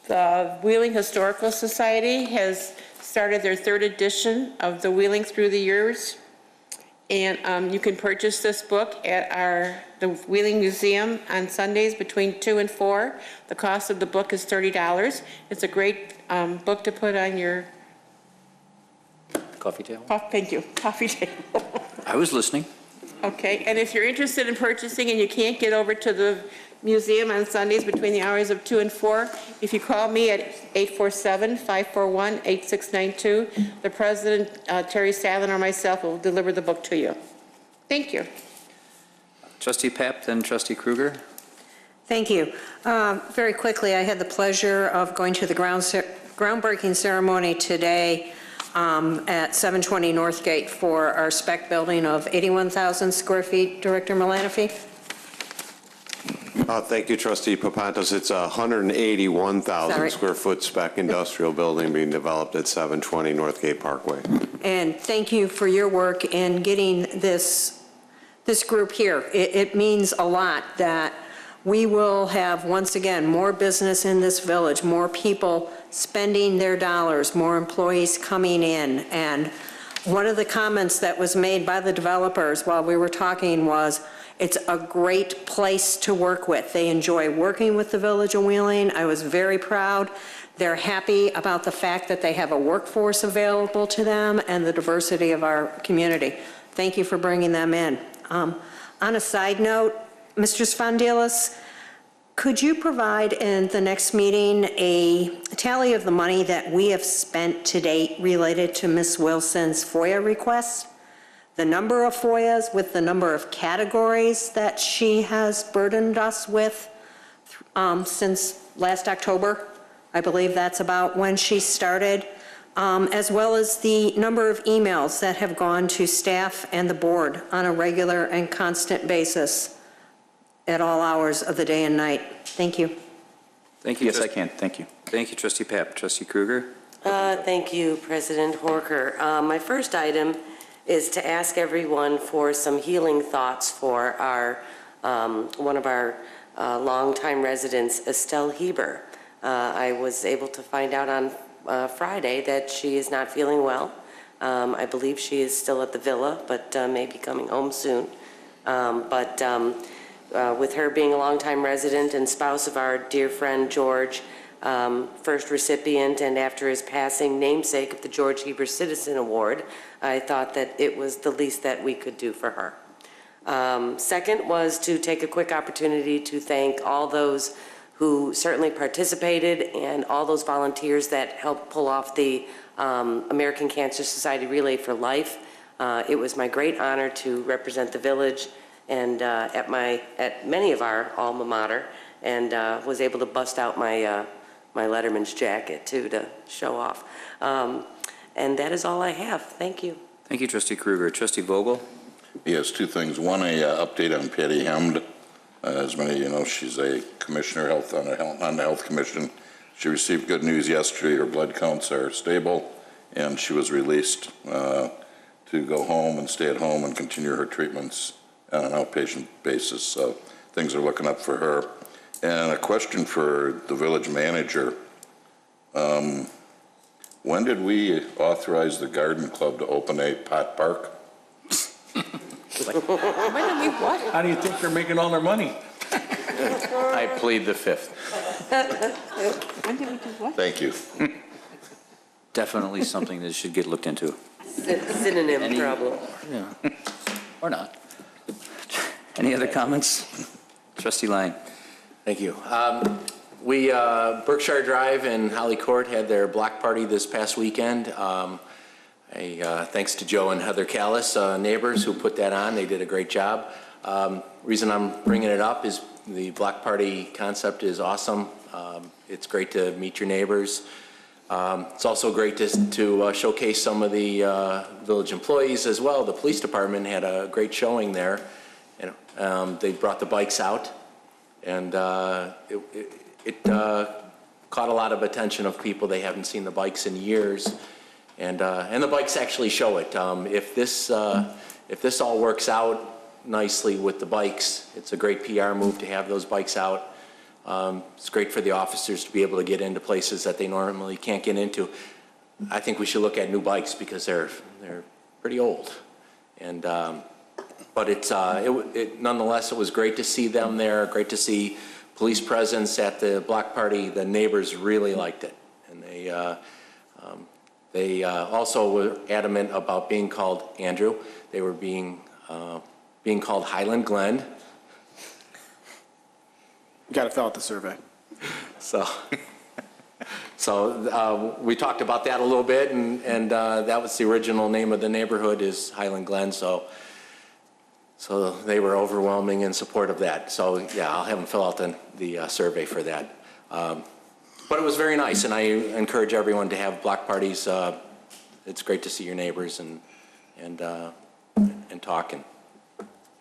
the Wheeling Historical Society has started their 3rd edition of the Wheeling Through the Years. And you can purchase this book at the Wheeling Museum on Sundays between 2 and 4. The cost of the book is $30. It's a great book to put on your Coffee table? Thank you, coffee table. I was listening. Okay, and if you're interested in purchasing and you can't get over to the museum on Sundays between the hours of 2 and 4, if you call me at 847-541-8692, the president, Terry Savin, or myself will deliver the book to you. Thank you. Trustee Papp, then Trustee Kruger. Thank you. Very quickly, I had the pleasure of going to the groundbreaking ceremony today at 720 Northgate for our spec building of 81,000 square feet. Director Malanafi. Thank you, Trustee Papantos. It's a 181,000 square foot spec industrial building being developed at 720 Northgate Parkway. And thank you for your work in getting this group here. It means a lot that we will have, once again, more business in this village, more people spending their dollars, more employees coming in. And one of the comments that was made by the developers while we were talking was, it's a great place to work with. They enjoy working with the Village of Wheeling. I was very proud. They're happy about the fact that they have a workforce available to them and the diversity of our community. Thank you for bringing them in. On a side note, Mr. Spondilis, Could you provide in the next meeting a tally of the money that we have spent to date related to Ms. Wilson's FOIA requests? The number of FOIAs with the number of categories that she has burdened us with since last October. I believe that's about when she started, as well as the number of emails that have gone to staff and the board on a regular and constant basis at all hours of the day and night. Thank you. Thank you. Yes, I can. Thank you. Thank you, Trustee Papp. Trustee Kruger? Thank you, President Horker. My first item is to ask everyone for some healing thoughts for our one of our longtime residents, Estelle Heber. I was able to find out on Friday that she is not feeling well. I believe she is still at the villa, but may be coming home soon. With her being a longtime resident and spouse of our dear friend George, first recipient and after his passing namesake of the George Heber Citizen Award, I thought that it was the least that we could do for her. Second was to take a quick opportunity to thank all those who certainly participated and all those volunteers that helped pull off the American Cancer Society Relay for Life. It was my great honor to represent the village and at many of our alma mater, and was able to bust out my my Letterman's jacket too to show off. And that is all I have. Thank you. Thank you, Trustee Kruger. Trustee Vogel? Yes, two things. One, a update on Patty Hemd. As many of you know, she's a commissioner health on the Health Commission. She received good news yesterday. Her blood counts are stable, and she was released to go home and stay at home and continue her treatments on an outpatient basis. So things are looking up for her. And a question for the village manager. When did we authorize the garden club to open a pot park? When did we what? How do you think they're making all their money? I plead the fifth. When did we do what? Thank you. Definitely something that should get looked into. Synonym problem. Yeah. Or not. Any other comments? Trustee Lang. Thank you. Berkshire Drive and Holly Court had their block party this past weekend. Thanks to Joe and Heather Callis, neighbors who put that on. They did a great job. Reason I'm bringing it up is the block party concept is awesome. It's great to meet your neighbors. It's also great to showcase some of the village employees as well. The police department had a great showing there. And, they brought the bikes out, and it caught a lot of attention of people. They haven't seen the bikes in years. And the bikes actually show it. If this all works out nicely with the bikes, it's a great PR move to have those bikes out. It's great for the officers to be able to get into places that they normally can't get into. I think we should look at new bikes because they're pretty old. And but nonetheless, it was great to see them there. Great to see police presence at the block party. The neighbors really liked it, and they also were adamant about being called Andrew. They were being called Highland Glen. You got to fill out the survey. So we talked about that a little bit, and that was the original name of the neighborhood is Highland Glen. So they were overwhelming in support of that. So yeah, I'll have them fill out the survey for that. But it was very nice, and I encourage everyone to have block parties. It's great to see your neighbors and talk and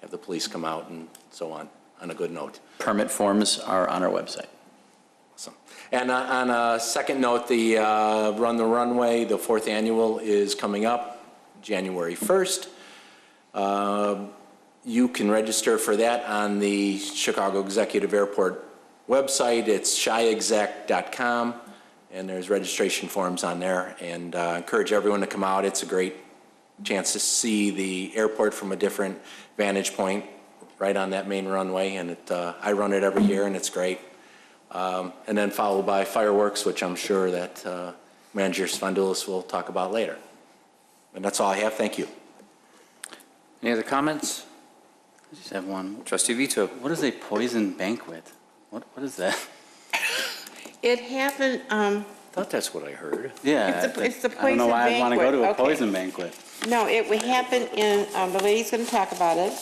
have the police come out and so on a good note. Permit forms are on our website. Awesome. And on a second note, the Run the Runway, the 4th annual is coming up January 1st. You can register for that on the Chicago Executive Airport website. It's shyexec.com, and there's registration forms on there. And encourage everyone to come out. It's a great chance to see the airport from a different vantage point right on that main runway. And I run it every year, and it's great. And then followed by fireworks, which I'm sure that Manager Svandoulis will talk about later. And that's all I have. Thank you. Any other comments? I just have one. Trustee Vito. What is a poison banquet? What is that? It happened, Thought that's what I heard. Yeah. it's the I don't know poison why I'd want to go to a banquet. Okay. poison banquet. no, it would happen in, the lady's going to talk about it.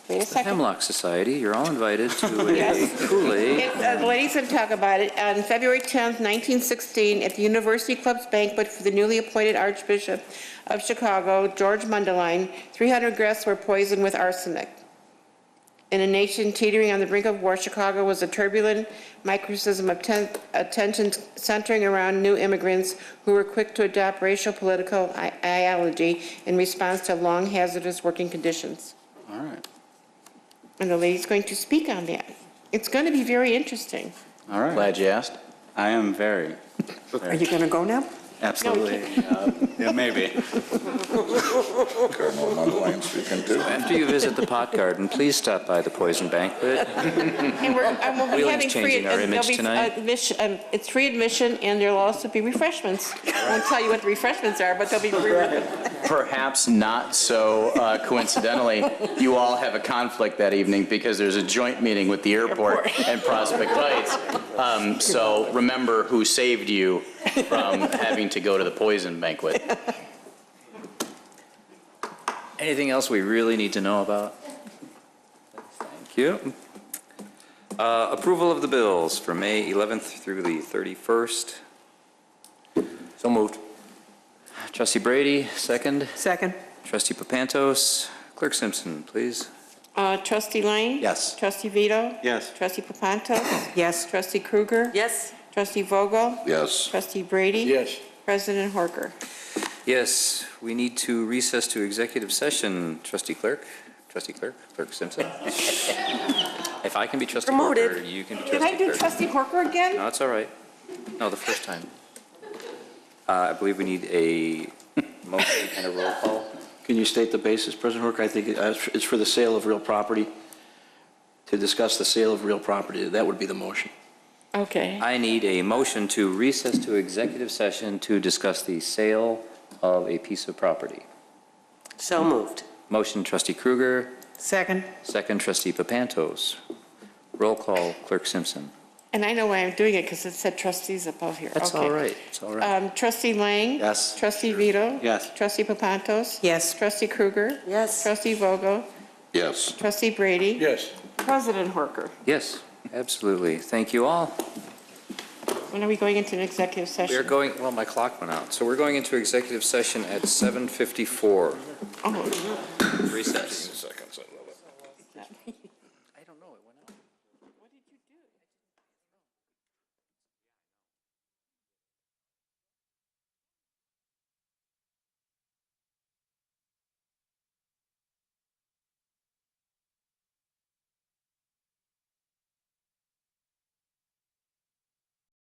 Wait a The second. Hemlock Society, you're all invited to a Yes. Kool-Aid. The lady's going to talk about it. On February 10th, 1916, at the University Club's banquet for the newly appointed Archbishop of Chicago, George Mundelein, 300 guests were poisoned with arsenic. In a nation teetering on the brink of war, Chicago was a turbulent microcosm of tension centering around new immigrants who were quick to adopt racial political ideology in response to long hazardous working conditions. All right. And the lady's going to speak on that. It's going to be very interesting. All right. Glad you asked. I am very. Are you going to go now? Absolutely. Yeah, maybe. Cardinal Mundelein speaking too. After you visit the pot garden, please stop by the poison banquet. And we'll be Wheeling's having free, changing our there'll image be, tonight. it's free admission, and there'll also be refreshments. I won't tell you what the refreshments are, but they'll be free. Perhaps not so coincidentally, you all have a conflict that evening because there's a joint meeting with the airport and Prospect Heights. So remember who saved you from having to go to the poison banquet. Anything else we really need to know about? Thank you. Approval of the bills for May 11th through the 31st. So moved. Trustee Brady, second. Second. Trustee Papantos. Clerk Simpson, please. Trustee Lang? Yes. Trustee Vito? Yes. Trustee Papantos? Yes. Trustee Krueger? Yes. Trustee Vogel? Yes. Trustee Brady? Yes. President Horker? Yes, we need to recess to executive session. Trustee Clerk? Clerk Simpson? If I can be Trustee Promoted. Horker, you can be Did Trustee I do Clerk. Trustee Horker again? No, it's all right. No, the first time. I believe we need a motion and a roll call. Can you state the basis, President Hooker? I think it's for the sale of real property, to discuss the sale of real property. That would be the motion. Okay. I need a motion to recess to executive session to discuss the sale of a piece of property. So moved. Motion, Trustee Krueger. Second. Second, Trustee Papantos. Roll call, Clerk Simpson. And I know why I'm doing it, because it said trustees above here. That's Okay. all right. It's all right. Trustee Lang? Yes. Trustee Vito? Yes. Trustee Papantos? Yes. Trustee Krueger? Yes. Trustee Vogel? Yes. Trustee Brady? Yes. President Horker? Yes, absolutely. Thank you all. When are we going into an executive session? We are going, well, my clock went out. So we're going into executive session at 7:54. Oh. Recess. Seconds.